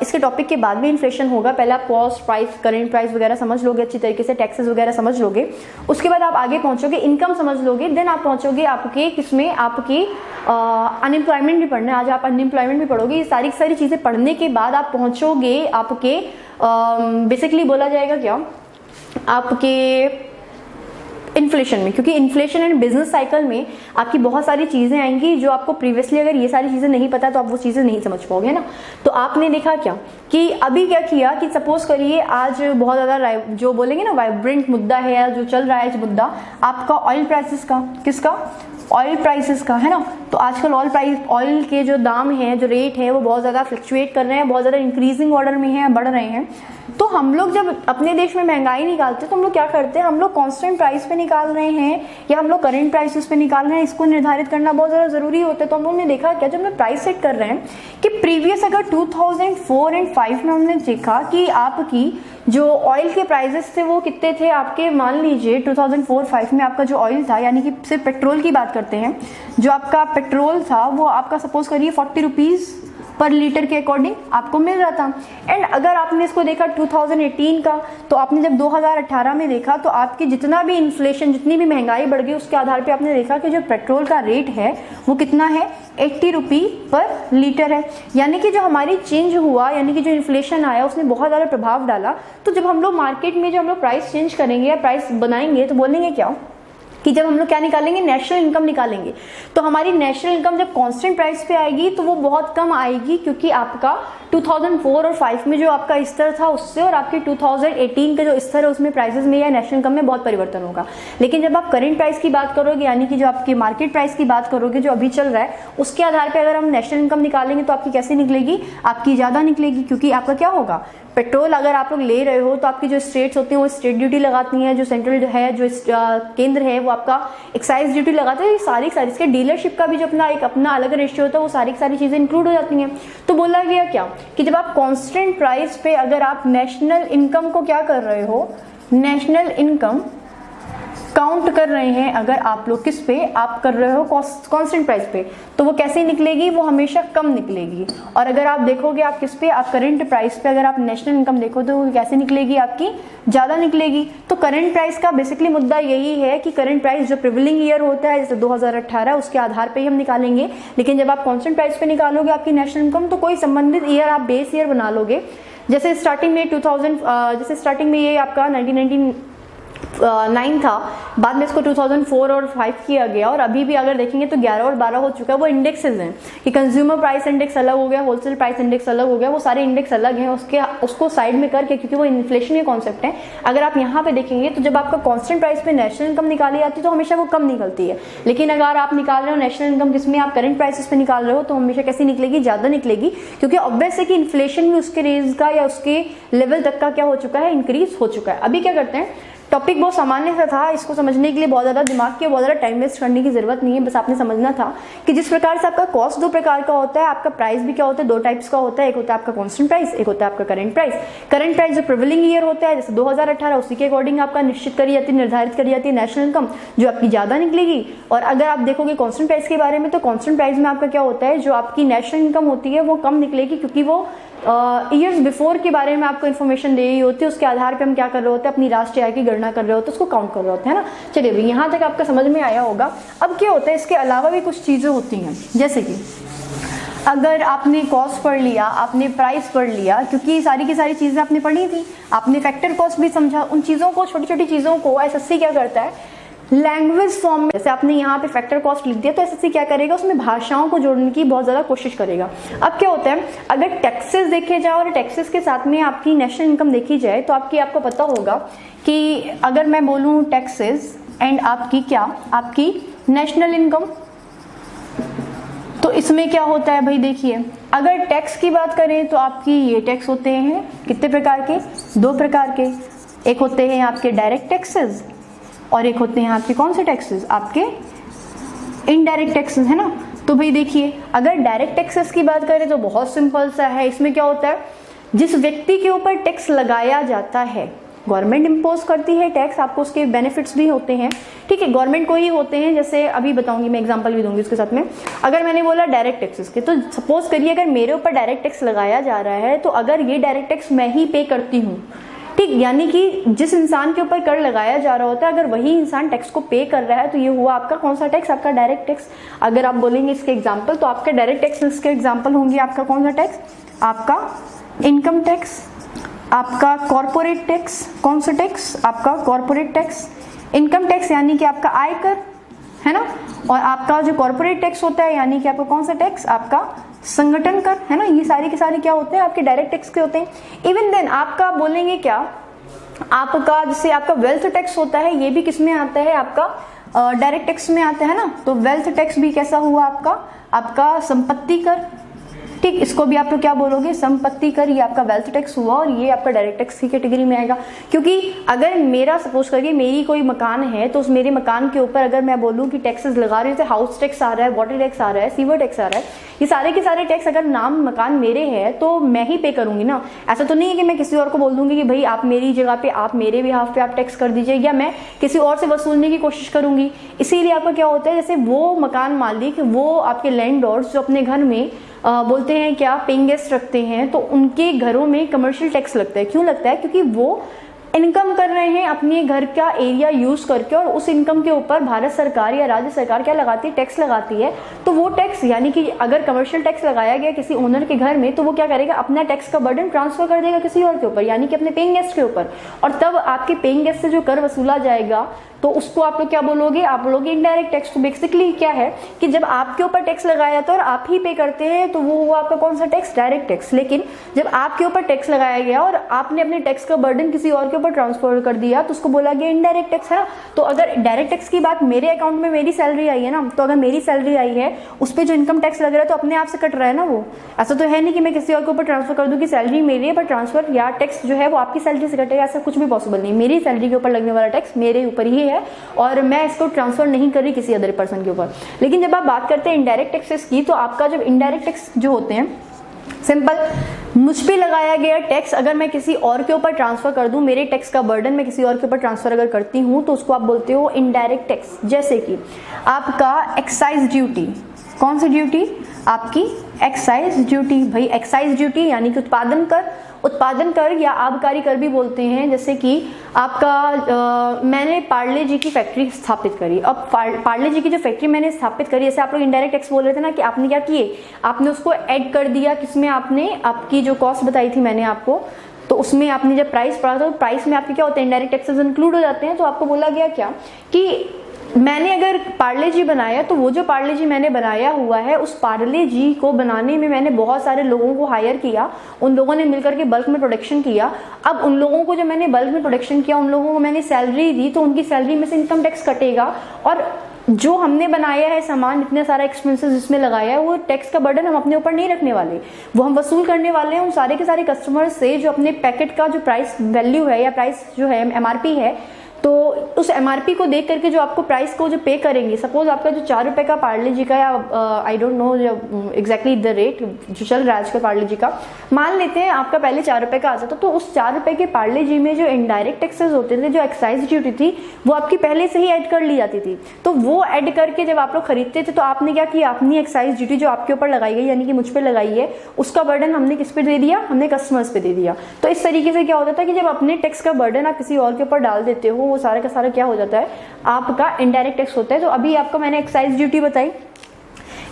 इसके टॉपिक के बाद भी इन्फ्लेशन होगा, पहले आप कॉस्ट प्राइस करंट प्राइस वगैरह समझ लोगे अच्छी तरीके से, टैक्सेस वगैरह समझ लोगे, उसके बाद आप आगे पहुंचोगे, इनकम समझ लोगे, देन आप पहुंचोगे आपके किसमें, आपकी अनएम्प्लॉयमेंट भी पढ़ना है, आज आप अनएम्प्लॉयमेंट भी पढ़ोगे। ये सारी सारी चीजें पढ़ने के बाद आप पहुंचोगे आपके बेसिकली बोला जाएगा क्या, आपके इन्फ्लेशन में, क्योंकि इन्फ्लेशन एंड बिजनेस साइकिल में आपकी बहुत सारी चीजें आएंगी जो आपको प्रीवियसली अगर ये सारी चीजें नहीं पता तो आप वो चीजें नहीं समझ पाओगे ना। तो आपने देखा क्या कि अभी क्या किया कि सपोज करिए आज बहुत ज्यादा जो बोलेंगे ना वाइब्रेंट मुद्दा है, जो चल रहा है जो मुद्दा आपका ऑयल प्राइसेस का, किसका, ऑयल प्राइसेस का, है ना। तो आजकल ऑयल के जो दाम है, जो रेट है, वो बहुत ज़्यादा फ्लक्चुएट कर रहे हैं, बहुत ज़्यादा इंक्रीजिंग ऑर्डर में है, बढ़ रहे हैं। तो हम लोग जब अपने देश में महंगाई निकालते हैं तो हम लोग क्या करते हैं, हम लोग कांस्टेंट प्राइस पे निकाल रहे हैं या हम लोग करंट प्राइसेस पे निकाल रहे हैं, इसको निर्धारित करना बहुत ज़्यादा ज़रूरी होता है। तो हम लोग ने देखा क्या, जब हम प्राइस सेट कर रहे हैं कि प्रीवियस अगर 2004 एंड 5 में हमने देखा कि आपकी जो ऑयल के प्राइसेस थे वो कितने थे आपके, मान लीजिए 2004-5 में आपका जो ऑयल था, यानी कि सिर्फ पेट्रोल की बात करते हैं, जो आपका पेट्रोल था वो आपका सपोज करिए 40 रुपीज़ पर लीटर के अकॉर्डिंग आपको मिल रहा था। एंड अगर आपने इसको देखा 2018 का, तो आपने जब 2018 में देखा तो आपकी जितना भी इन्फ्लेशन, जितनी भी महंगाई बढ़ गई, उसके आधार पे आपने देखा कि जो पेट्रोल का रेट है वो कितना है, 80 रुपी पर लीटर है। यानी कि जो हमारी चेंज हुआ, यानी कि जो इन्फ्लेशन आया उसने बहुत ज़्यादा प्रभाव डाला। तो जब हम लोग मार्केट में जो हम लोग प्राइस चेंज करेंगे या प्राइस बनाएंगे तो बोलेंगे क्या कि जब हम लोग क्या निकालेंगे, नेशनल इनकम निकालेंगे। तो हमारी नेशनल इनकम जब कांस्टेंट प्राइस पे आएगी तो वो बहुत कम आएगी, क्योंकि आपका 2004 और 5 में जो आपका स्तर था उससे और आपके 2018 का जो स्तर है उसमें प्राइसेस में या नेशनल इनकम में बहुत परिवर्तन होगा। लेकिन जब आप करंट प्राइस की बात करोगे, यानी कि जो आपकी मार्केट प्राइस की बात करोगे जो अभी चल रहा है, उसके आधार पर अगर हम नेशनल इनकम निकालेंगे तो आपकी कैसे निकलेगी, आपकी ज़्यादा निकलेगी। क्योंकि आपका क्या होगा, पेट्रोल अगर आप लोग ले रहे हो तो आपकी जो स्टेट्स होती हैं वो स्टेट ड्यूटी लगाती हैं, जो सेंट्रल है, जो केंद्र है वो आपका एक्साइज ड्यूटी लगाता है। ये सारी इसके डीलरशिप का भी जो अपना अलग रेशियो होता है, वो सारी चीजें इंक्लूड हो जाती हैं। तो बोला गया क्या कि जब आप कांस्टेंट प्राइस पे अगर आप नेशनल इनकम को क्या कर रहे हो, नेशनल इनकम काउंट कर रहे हैं, अगर आप लोग किस पे आप कर रहे हो, कांस्टेंट प्राइस पे, तो वो कैसे निकलेगी, वो हमेशा कम निकलेगी। और अगर आप देखोगे आप किस पे, आप करंट प्राइस पे अगर आप नेशनल इनकम देखो तो वो कैसे निकलेगी, आपकी ज़्यादा निकलेगी। तो करंट प्राइस का बेसिकली मुद्दा यही है कि करंट प्राइस जो प्रिवेलिंग ईयर होता है, जैसे 2018, उसके आधार पे ही हम निकालेंगे। लेकिन जब आप कांस्टेंट प्राइस पे निकालोगे आपकी नेशनल इनकम, तो कोई संबंधित ईयर आप बेस ईयर बना लोगे। जैसे स्टार्टिंग में 2000 जैसे स्टार्टिंग में ये आपका 1999 था, बाद में इसको 2004 और 5 किया गया, और अभी भी अगर देखेंगे तो 11 और 12 हो चुका है। वो इंडेक्सेस हैं कि कंज्यूमर प्राइस इंडेक्स अलग हो गया, होलसेल प्राइस इंडेक्स अलग हो गया, वो सारे इंडेक्स अलग हैं। उसको साइड में करके, क्योंकि वो इन्फ्लेशन के कॉन्सेप्ट है, अगर आप यहाँ पे देखेंगे तो जब आपका कांस्टेंट प्राइस पे नेशनल इनकम निकाली जाती है तो हमेशा वो कम निकलती है। लेकिन अगर आप निकाल रहे हो नेशनल इनकम किसमें, आप करंट प्राइसेस पे निकाल रहे हो, तो हमेशा कैसी निकलेगी, ज़्यादा निकलेगी। क्योंकि ऑब्वियस है कि इन्फ्लेशन भी उसके रेंज का या उसके लेवल तक का क्या हो चुका है, इंक्रीज हो चुका है। अभी क्या करते हैं, टॉपिक बहुत सामान्य सा था, इसको समझने के लिए बहुत ज़्यादा दिमाग की बहुत ज़्यादा टाइम वेस्ट करने की ज़रूरत नहीं है। बस आपने समझना था कि जिस प्रकार से आपका कॉस्ट दो प्रकार का होता है, आपका प्राइस भी क्या होता है, दो टाइप्स का होता है। एक होता है आपका कॉन्स्टेंट प्राइस, एक होता है आपका करंट प्राइस। करंट प्राइस जो प्रिवेलिंग ईयर होता है, जैसे 2018, उसी के अकॉर्डिंग आपका निश्चित करी जाती है, निर्धारित करी जाती है नेशनल इनकम, जो आपकी ज़्यादा निकलेगी। और अगर आप देखोगे कॉन्स्टेंट प्राइस के बारे में, तो कॉन्स्टेंट प्राइस में आपका क्या होता है, जो आपकी नेशनल इनकम होती है वो कम निकलेगी, क्योंकि वो ईयर्स बिफोर के बारे में आपको इन्फॉर्मेशन दे रही होती है। उसके आधार पे हम क्या कर रहे होते हैं, अपनी राष्ट्रीय आय की गणना कर रहे होते हैं, उसको काउंट कर रहे होते हैं ना। चलिए भाई, यहाँ तक आपका समझ में आया होगा। अब क्या होता है, इसके अलावा भी कुछ चीज़ें होती हैं, जैसे कि अगर आपने कॉस्ट पढ़ लिया, आपने प्राइस पढ़ लिया, क्योंकि सारी की सारी चीज़ें आपने पढ़ी थी, आपने फैक्टर कॉस्ट भी समझा, उन चीज़ों को, छोटी छोटी चीज़ों को एसएससी क्या करता है, लैंग्वेज फॉर्म में, जैसे आपने यहाँ पे फैक्टर कॉस्ट लिख दिया, तो एसएससी क्या करेगा, उसमें भाषाओं को जोड़ने की बहुत ज़्यादा कोशिश करेगा। अब क्या होता है, अगर टैक्सेस देखे जाए और टैक्सेस के साथ में आपकी नेशनल इनकम देखी जाए, तो आपको पता होगा कि अगर मैं बोलूँ टैक्सेस एंड आपकी क्या, आपकी नेशनल इनकम, तो इसमें क्या होता है भाई, देखिए अगर टैक्स की बात करें तो आपकी ये टैक्स होते हैं कितने प्रकार के, दो प्रकार के। एक होते हैं आपके डायरेक्ट टैक्सेस और एक होते हैं आपके कौन से टैक्सेस, आपके इनडायरेक्ट टैक्सेस, है ना। तो भाई देखिए, अगर डायरेक्ट टैक्सेस की बात करें तो बहुत सिंपल सा है। इसमें क्या होता है, जिस व्यक्ति के ऊपर टैक्स लगाया जाता है, गवर्नमेंट इम्पोज करती है टैक्स, आपको उसके बेनिफिट्स भी होते हैं, ठीक है, गवर्नमेंट को ही होते हैं। जैसे अभी बताऊंगी, मैं एग्जांपल भी दूंगी उसके साथ में। अगर मैंने बोला डायरेक्ट टैक्सेस के, तो सपोज करिए अगर मेरे ऊपर डायरेक्ट टैक्स लगाया जा रहा है, तो अगर ये डायरेक्ट टैक्स मैं ही पे करती हूँ, ठीक, यानी कि जिस इंसान के ऊपर कर लगाया जा रहा होता है, अगर वही इंसान टैक्स को पे कर रहा है, तो ये हुआ आपका कौन सा टैक्स, आपका डायरेक्ट टैक्स। अगर आप बोलेंगे इसके एग्जांपल, तो आपका डायरेक्ट टैक्स के एग्जांपल होंगे आपका कौन सा टैक्स, आपका इनकम टैक्स, आपका कॉर्पोरेट टैक्स, कौन सा टैक्स, आपका कॉर्पोरेट टैक्स। इनकम टैक्स यानी कि आपका आयकर, है ना, और आपका जो कॉर्पोरेट टैक्स होता है यानी कि आपका कौन सा टैक्स, आपका संगठन कर, है ना। ये सारी के सारे क्या होते हैं, आपके डायरेक्ट टैक्स के होते हैं। इवन देन आपका बोलेंगे क्या, आपका जैसे आपका वेल्थ टैक्स होता है, ये भी किस में आता है, आपका डायरेक्ट टैक्स में आता है ना। तो वेल्थ टैक्स भी कैसा हुआ आपका, आपका संपत्ति कर, ठीक, इसको भी आप लोग क्या बोलोगे, संपत्ति कर, ये आपका वेल्थ टैक्स हुआ और ये आपका डायरेक्ट टैक्स की कैटेगरी में आएगा। क्योंकि अगर मेरा सपोज करिए मेरी कोई मकान है, तो उस मेरे मकान के ऊपर अगर मैं बोलूँ कि टैक्सेस लगा रही हूँ, जैसे हाउस टैक्स आ रहा है, वाटर टैक्स आ रहा है, सीवर टैक्स आ रहा है, ये सारे के सारे टैक्स अगर नाम मकान मेरे है तो मैं ही पे करूंगी ना। ऐसा तो नहीं है कि मैं किसी और को बोल दूंगी कि भाई आप मेरी जगह पे, आप मेरे बिहाफ पे आप टैक्स कर दीजिए, या मैं किसी और से वसूलने की कोशिश करूंगी। इसीलिए आपका क्या होता है, जैसे वो मकान मालिक, वो आपके लैंडलॉर्ड्स जो अपने घर में बोलते हैं क्या, पेइंग गेस्ट रखते हैं, तो उनके घरों में कमर्शियल टैक्स लगता है। क्यों लगता है, क्योंकि वो इनकम कर रहे हैं अपने घर का एरिया यूज करके, और उस इनकम के ऊपर भारत सरकार या राज्य सरकार क्या लगाती है, टैक्स लगाती है। तो वो टैक्स, यानी कि अगर कमर्शियल टैक्स लगाया गया किसी ओनर के घर में, तो वो क्या करेगा, अपना टैक्स का बर्डन ट्रांसफर कर देगा किसी और के ऊपर, यानी कि अपने पेइंग गेस्ट के ऊपर। और तब आपके पेइंग गेस्ट से जो कर वसूला जाएगा, तो उसको आप लोग क्या बोलोगे, आप बोलोगे इनडायरेक्ट टैक्स। तो बेसिकली क्या है कि जब आपके ऊपर टैक्स लगाया जाता है और आप ही पे करते हैं, तो वो हुआ आपका कौन सा टैक्स, डायरेक्ट टैक्स। लेकिन जब आपके ऊपर टैक्स लगाया गया और आपने अपने टैक्स का बर्डन किसी और के ऊपर ट्रांसफर कर दिया, तो उसको बोला गया इनडायरेक्ट टैक्स, है ना। तो अगर डायरेक्ट टैक्स की बात, मेरे अकाउंट में मेरी सैलरी आई है ना, तो अगर मेरी सैलरी आई है, उस पर जो इनकम टैक्स लग रहा है, तो अपने आप से कट रहा है ना वो। ऐसा तो है नहीं कि मैं किसी और के ऊपर ट्रांसफर कर दूं कि सैलरी मेरी है, पर ट्रांसफर या टैक्स जो है वो आपकी सैलरी से कटेगा, ऐसा कुछ भी पॉसिबल नहीं। मेरी सैलरी के ऊपर लगने वाला टैक्स मेरे ऊपर ही है, और मैं इसको ट्रांसफर नहीं कर रही किसी अदर पर्सन के ऊपर। लेकिन जब आप बात करते हैं इनडायरेक्ट टैक्सेस की, तो आपका जब इनडायरेक्ट टैक्स जो होते हैं, सिंपल, मुझ पे लगाया गया टैक्स अगर मैं किसी और के ऊपर ट्रांसफर कर दूं, मेरे टैक्स का बर्डन मैं किसी और के ऊपर ट्रांसफर अगर करती हूं, तो उसको आप बोलते हो इनडायरेक्ट टैक्स। जैसे कि आपका एक्साइज ड्यूटी, कौन सी ड्यूटी, आपकी एक्साइज ड्यूटी। भाई एक्साइज ड्यूटी यानी कि उत्पादन कर, उत्पादन कर या आबकारी कर भी बोलते हैं। जैसे कि आपका मैंने पार्ले जी की फैक्ट्री स्थापित करी, अब पार्ले जी की जो फैक्ट्री मैंने स्थापित करी, जैसे आप लोग इनडायरेक्ट टैक्स बोल रहे थे ना, कि आपने क्या किए, आपने उसको ऐड कर दिया किसमें, आपने आपकी जो कॉस्ट बताई थी मैंने आपको, तो उसमें आपने जब प्राइस पढ़ा था, तो प्राइस में आपके क्या होते हैं, इनडायरेक्ट टैक्सेस इंक्लूड हो जाते हैं। तो आपको बोला गया क्या कि मैंने अगर पार्ले जी बनाया, तो वो जो पार्ले जी मैंने बनाया हुआ है, उस पार्ले जी को बनाने में मैंने बहुत सारे लोगों को हायर किया, उन लोगों ने मिलकर के बल्क में प्रोडक्शन किया। अब उन लोगों को जब मैंने बल्क में प्रोडक्शन किया, उन लोगों को मैंने सैलरी दी, तो उनकी सैलरी में से इनकम टैक्स कटेगा, और जो हमने बनाया है सामान, इतने सारा एक्सपेंसेस जिसमें लगाया है, वो टैक्स का बर्डन हम अपने ऊपर नहीं रखने वाले, वो हम वसूल करने वाले हैं उन सारे के सारे कस्टमर से, जो अपने पैकेट का जो प्राइस वैल्यू है या प्राइस जो है एमआरपी है, तो उस एमआरपी को देख करके जो आपको प्राइस को जो पे करेंगे, सपोज आपका जो 4 रुपए का पार्ले जी का, या I don't know exactly the rate जो चल रहा है आज का पार्ले जी का, मान लेते हैं आपका पहले 4 रुपए का आता था, तो उस 4 रुपए के पार्ले जी में जो इनडायरेक्ट टैक्सेस होते थे, जो एक्साइज ड्यूटी थी, वो आपकी पहले से ही ऐड कर ली जाती थी। तो वो ऐड करके जब आप लोग खरीदते थे तो आपने क्या किया, अपनी एक्साइज ड्यूटी जो आपके ऊपर लगाई गई, यानी कि मुझ पर लगाई है, उसका बर्डन हमने किस पे दे दिया, हमने कस्टमर्स पे दे दिया। तो इस तरीके से क्या होता था कि जब अपने टैक्स का बर्डन आप किसी और के ऊपर डाल देते हो, वो सारा का सारा क्या हो जाता है, आपका इनडायरेक्ट टैक्स होता है। तो अभी आपको मैंने एक्साइज ड्यूटी बताई,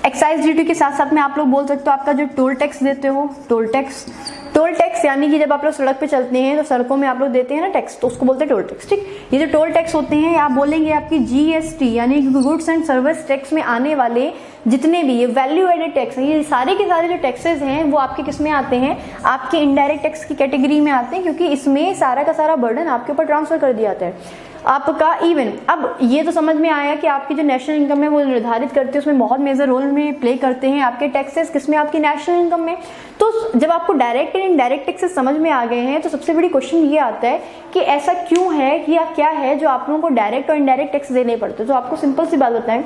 एक्साइज ड्यूटी के साथ साथ में आप लोग बोल सकते हो आपका जो टोल टैक्स देते हो, टोल टैक्स यानी कि जब आप लोग सड़क पे चलते हैं तो सड़कों में आप लोग देते हैं ना टैक्स, तो उसको बोलते हैं टोल टैक्स। ठीक, ये जो टोल टैक्स होते हैं, आप बोलेंगे आपकी जीएसटी यानी कि गुड्स एंड सर्विस टैक्स में आने वाले जितने भी ये वैल्यू एडेड टैक्स हैं, ये सारे के सारे जो टैक्सेस हैं वो आपके किस में आते हैं, आपके इनडायरेक्ट टैक्स की कैटेगरी में आते हैं, क्योंकि इसमें सारा का सारा बर्डन आपके ऊपर ट्रांसफर कर दिया जाता है आपका। इवन अब ये तो समझ में आया कि आपकी जो नेशनल इनकम है वो निर्धारित करते हैं, उसमें बहुत मेजर रोल में प्ले करते हैं आपके टैक्सेस, किसमें, आपकी नेशनल इनकम में। तो जब आपको डायरेक्ट एंड इनडायरेक्ट टैक्सेस समझ में आ गए हैं तो सबसे बड़ी क्वेश्चन ये आता है कि ऐसा क्यों है कि या क्या है जो आप लोगों को डायरेक्ट और इनडायरेक्ट टैक्स देने पड़ते हैं। तो आपको सिंपल सी बात बताएं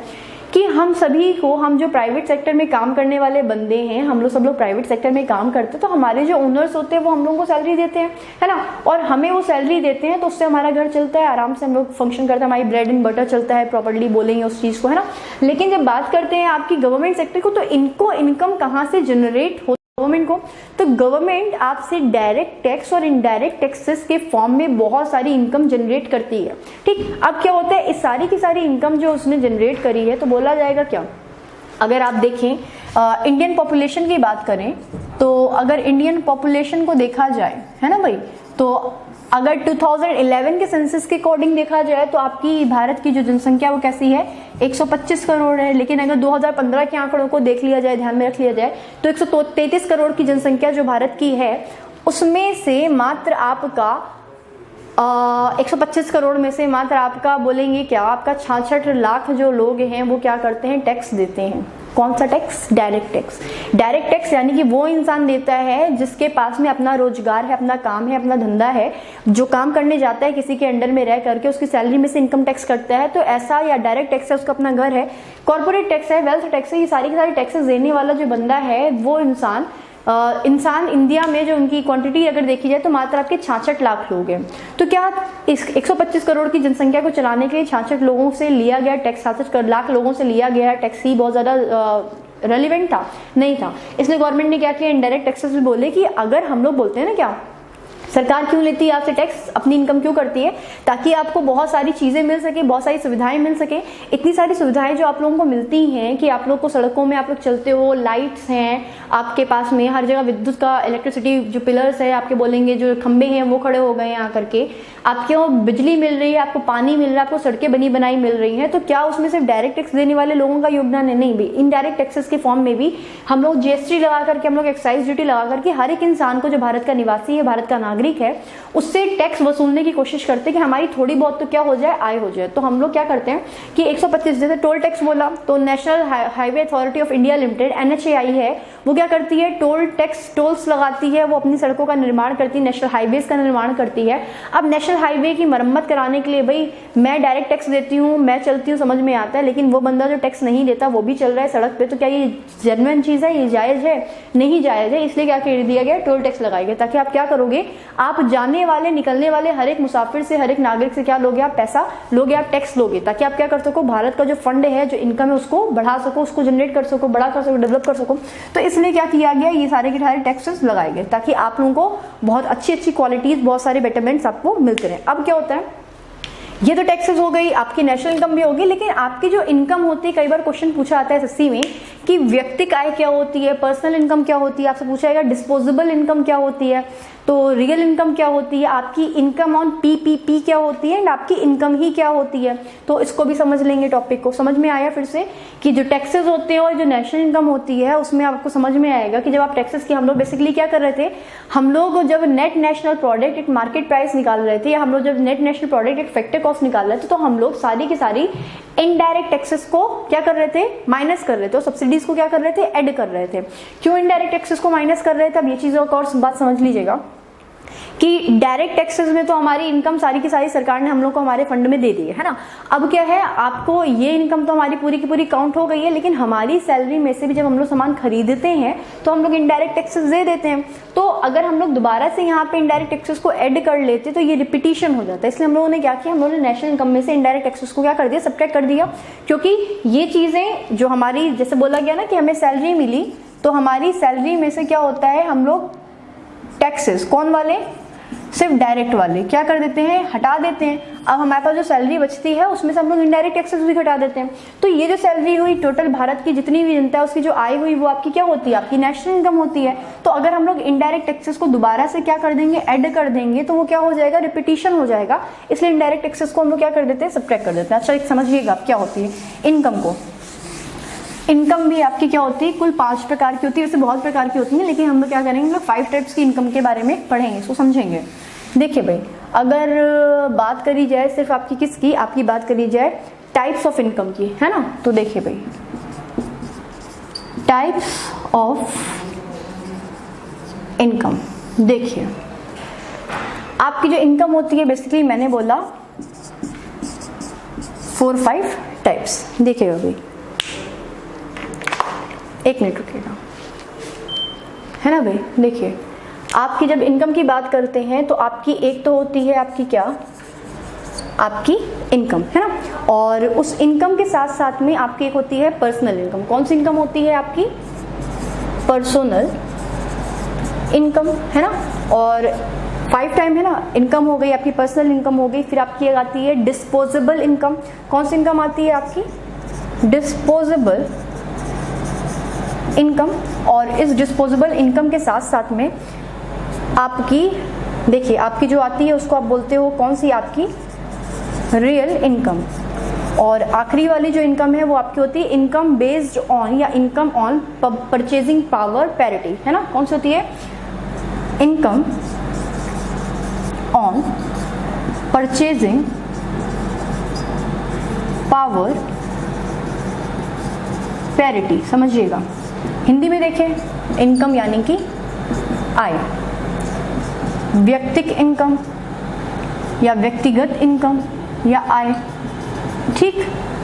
कि हम सभी को, हम जो प्राइवेट सेक्टर में काम करने वाले बंदे हैं, हम लोग सब लोग प्राइवेट सेक्टर में काम करते हैं, तो हमारे जो ओनर्स होते हैं वो हम लोगों को सैलरी देते हैं, है ना, और हमें वो सैलरी देते हैं तो उससे हमारा घर चलता है, आराम से हम लोग फंक्शन करते हैं, हमारी ब्रेड एंड बटर चलता है, प्रॉपर्ली बोलेंगे उस चीज़ को, है ना। लेकिन जब बात करते हैं आपकी गवर्नमेंट सेक्टर को, तो इनको इनकम कहाँ से जनरेट हो गवर्नमेंट को, तो गवर्नमेंट आपसे डायरेक्ट टैक्स और इनडायरेक्ट टैक्सेस के फॉर्म में बहुत सारी इनकम जनरेट करती है। ठीक, अब क्या होता है, इस सारी की सारी इनकम जो उसने जनरेट करी है, तो बोला जाएगा क्या, अगर आप देखें इंडियन पॉपुलेशन की बात करें, तो अगर इंडियन पॉपुलेशन को देखा जाए, है ना भाई, तो अगर 2011 के सेंसस के अकॉर्डिंग देखा जाए तो आपकी भारत की जो जनसंख्या वो कैसी है, 125 करोड़ है। लेकिन अगर 2015 के आंकड़ों को देख लिया जाए, ध्यान में रख लिया जाए, तो 133 करोड़ की जनसंख्या जो भारत की है, उसमें से मात्र आपका 125 करोड़ में से मात्र आपका बोलेंगे क्या, आपका 66 लाख जो लोग हैं वो क्या करते हैं, टैक्स देते हैं। कौन सा tax, direct tax. Direct tax यानी कि वो इंसान देता है जिसके पास में अपना रोजगार है, अपना काम है, अपना धंधा है, जो काम करने जाता है किसी के अंडर में रह करके, उसकी सैलरी में से इनकम टैक्स करता है, तो ऐसा, या डायरेक्ट टैक्स है, उसका अपना घर है, कॉर्पोरेट टैक्स है, वेल्थ टैक्स है, ये सारी की सारी टैक्सेस देने वाला जो बंदा है वो इंसान इंडिया में जो उनकी क्वांटिटी अगर देखी जाए तो मात्र आपके 66 लाख लोग हैं। तो क्या इस 125 करोड़ की जनसंख्या को चलाने के लिए 66 लोगों से लिया गया टैक्स, 66 लाख लोगों से लिया गया टैक्स ही बहुत ज्यादा रेलिवेंट था? नहीं था। इसलिए गवर्नमेंट ने क्या किया, इनडायरेक्ट टैक्सेस में बोले कि अगर हम लोग बोलते हैं ना, क्या सरकार क्यों लेती है आपसे टैक्स, अपनी इनकम क्यों करती है, ताकि आपको बहुत सारी चीजें मिल सके, बहुत सारी सुविधाएं मिल सके। इतनी सारी सुविधाएं जो आप लोगों को मिलती हैं कि आप लोग को सड़कों में आप लोग चलते हो, लाइट्स हैं आपके पास में, हर जगह विद्युत का, इलेक्ट्रिसिटी जो पिलर्स है आपके बोलेंगे, जो खंबे हैं वो खड़े हो गए हैं आकर के, आपको बिजली मिल रही है, आपको पानी मिल रहा है, आपको सड़कें बनी बनाई मिल रही हैं। तो क्या उसमें सिर्फ डायरेक्ट टैक्स देने वाले लोगों का योगदान है? नहीं भी, इनडायरेक्ट टैक्सेस के फॉर्म में भी हम लोग जीएसटी लगा करके, हम लोग एक्साइज ड्यूटी लगा करके हर एक इंसान को जो भारत का निवासी है, भारत का नागरिक है, उससे टैक्स वसूलने की कोशिश करते हैं कि हमारी थोड़ी बहुत तो क्या हो जाए, आय हो जाए। तो हम लोग क्या करते हैं कि 125, जैसे टोल टैक्स बोला, तो national highway authority of India limited NHAI है, वो क्या करती है, टोल टैक्स, टोल्स लगाती है, वो अपनी सड़कों का निर्माण करती है, नेशनल हाईवेज का निर्माण करती है। अब नेशनल हाईवे की मरम्मत कराने के लिए भाई मैं डायरेक्ट टैक्स देती हूँ, मैं चलती हूँ, समझ में आता है, लेकिन वो बंदा जो टैक्स नहीं देता वो भी चल रहा है सड़क पे, तो क्या ये जेन्युइन चीज है, ये जायज है? नहीं जायज है। इसलिए क्या कर दिया गया, टोल टैक्स लगाया गया, ताकि आप क्या करोगे, आप जाने वाले निकलने वाले हर एक मुसाफिर से, हर एक नागरिक से क्या लोगे, आप पैसा लोगे, आप टैक्स लोगे, ताकि आप क्या कर सको, भारत का जो फंड है, जो इनकम है, उसको बढ़ा सको, उसको जनरेट कर सको, बड़ा कर सको, डेवलप कर सको। तो इसलिए क्या किया गया, ये सारे के सारे टैक्सेस लगाए गए ताकि आप लोगों को बहुत अच्छी अच्छी क्वालिटीज, बहुत सारे बेटरमेंट्स आपको मिलते रहे। अब क्या होता है, ये तो टैक्सेस हो गई, आपकी नेशनल इनकम भी होगी, लेकिन आपकी जो इनकम होती है, कई बार क्वेश्चन पूछा आता है एसएससी में कि व्यक्तिगत आय क्या होती है, पर्सनल इनकम क्या होती है, आपसे पूछा जाएगा डिस्पोजेबल इनकम क्या होती है, तो रियल इनकम क्या होती है, आपकी इनकम ऑन पीपीपी क्या होती है, एंड आपकी इनकम ही क्या होती है। तो इसको भी समझ लेंगे, टॉपिक को समझ में आया फिर से कि जो टैक्सेस होते हैं और जो नेशनल इनकम होती है, उसमें आपको समझ में आएगा कि जब आप टैक्सेस की, हम लोग बेसिकली क्या कर रहे थे, हम लोग जब नेट नेशनल प्रोडक्ट एक मार्केट प्राइस निकाल रहे थे, या हम लोग जब नेट नेशनल प्रोडक्ट एक फैक्टर कॉस्ट निकाल रहे थे, तो हम लोग सारी की सारी इनडायरेक्ट टैक्सेस को क्या कर रहे थे, माइनस कर रहे थे, और सब्सिडीज को क्या कर रहे थे, ऐड कर रहे थे। क्यों इनडायरेक्ट टैक्सेस को माइनस कर रहे थे, अब ये चीज और बात समझ लीजिएगा कि डायरेक्ट टैक्सेस में तो हमारी इनकम सारी की सारी सरकार ने हम लोग को हमारे फंड में दे दी है ना। अब क्या है, आपको ये इनकम तो हमारी पूरी की पूरी काउंट हो गई है, लेकिन हमारी सैलरी में से भी जब हम लोग सामान खरीदते हैं तो हम लोग इनडायरेक्ट टैक्सेस दे देते हैं। तो अगर हम लोग दोबारा से यहाँ पे इनडायरेक्ट टैक्सेस को ऐड कर लेते तो ये रिपीटिशन हो जाता है। इसलिए हम लोगों ने क्या किया, हम लोगों ने नेशनल इनकम में से इनडायरेक्ट टैक्सेस को क्या कर दिया, सब्ट्रैक्ट कर दिया। क्योंकि ये चीजें जो हमारी, जैसे बोला गया ना कि हमें सैलरी मिली, तो हमारी सैलरी में से क्या होता है, हम लोग टैक्सेस कौन वाले, सिर्फ डायरेक्ट वाले क्या कर देते हैं, हटा देते हैं। अब हमारे पास जो सैलरी बचती है उसमें से हम लोग इनडायरेक्ट टैक्सेस भी हटा देते हैं। तो ये जो सैलरी हुई, टोटल भारत की जितनी भी जनता है उसकी जो आय हुई, वो आपकी क्या होती है, आपकी नेशनल इनकम होती है। तो अगर हम लोग इनडायरेक्ट टैक्सेस को दोबारा से क्या कर देंगे, ऐड कर देंगे, तो वो क्या हो जाएगा, रिपीटिशन हो जाएगा। इसलिए इनडायरेक्ट टैक्सेस को हम लोग क्या कर देते हैं, सब्ट्रैक्ट कर देते हैं। अच्छा, एक समझिएगा आप क्या होती है इनकम को। इनकम भी आपकी क्या होती है, कुल 5 प्रकार की होती है। वैसे बहुत प्रकार की होती है, लेकिन हम लोग क्या करेंगे, हम लोग 5 टाइप्स की इनकम के बारे में पढ़ेंगे, इसको समझेंगे। देखिए भाई, अगर बात करी जाए सिर्फ आपकी किसकी, आपकी बात करी जाए टाइप्स ऑफ इनकम की, है ना। तो देखिए भाई, टाइप्स ऑफ इनकम, देखिए आपकी जो इनकम होती है, बेसिकली मैंने बोला 4-5 टाइप्स। देखिएगा भाई, एक मिनट रुकिएगा, है ना भाई। देखिए, आपकी जब इनकम की बात करते हैं तो आपकी एक तो होती है आपकी क्या, आपकी इनकम, है ना। और उस इनकम के साथ साथ में आपकी एक होती है पर्सनल इनकम। कौन सी इनकम होती है आपकी, पर्सनल इनकम, है ना। और 5 टाइम है ना, इनकम हो गई आपकी, पर्सनल इनकम हो गई। फिर आपकी आती है डिस्पोजेबल इनकम। कौन सी इनकम आती है आपकी, डिस्पोजेबल इनकम। और इस डिस्पोजेबल इनकम के साथ साथ में आपकी, देखिए आपकी जो आती है उसको आप बोलते हो कौन सी, आपकी रियल इनकम। और आखिरी वाली जो इनकम है वो आपकी होती है इनकम बेस्ड ऑन या income on purchasing power parity, है ना। कौन सी होती है, income on purchasing power parity, समझिएगा। हिंदी में देखें, इनकम यानी कि आय, व्यक्तिक इनकम या व्यक्तिगत इनकम या आय, ठीक।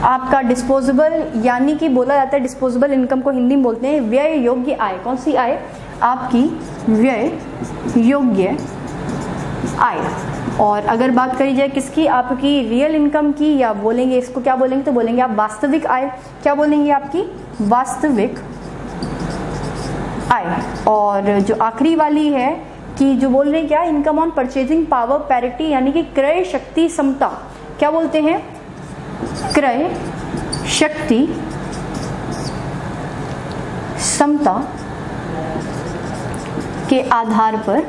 आपका डिस्पोजेबल यानी कि बोला जाता है, डिस्पोजेबल इनकम को हिंदी में बोलते हैं व्यय योग्य आय। कौन सी आय, आपकी व्यय योग्य आय। और अगर बात करी जाए किसकी, आपकी रियल इनकम की, या बोलेंगे इसको क्या बोलेंगे, तो बोलेंगे आप वास्तविक आय। क्या बोलेंगे, आपकी वास्तविक आय। और जो आखिरी वाली है कि जो बोल रहे हैं क्या, income on purchasing power parity, यानी कि क्रय शक्ति समता। क्या बोलते हैं, क्रय शक्ति समता के आधार पर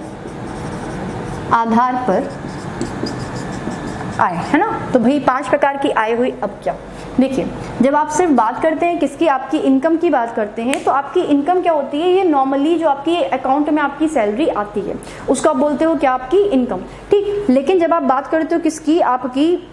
आय, है ना। तो भाई 5 प्रकार की आय हुई। अब क्या, देखिए जब आप सिर्फ बात करते हैं किसकी, आपकी इनकम की बात करते हैं, तो आपकी इनकम क्या होती है, ये नॉर्मली जो आपकी अकाउंट में आपकी सैलरी आती है उसको आप बोलते हो क्या, आपकी इनकम, ठीक। लेकिन जब आप बात करते हो किसकी, आपकी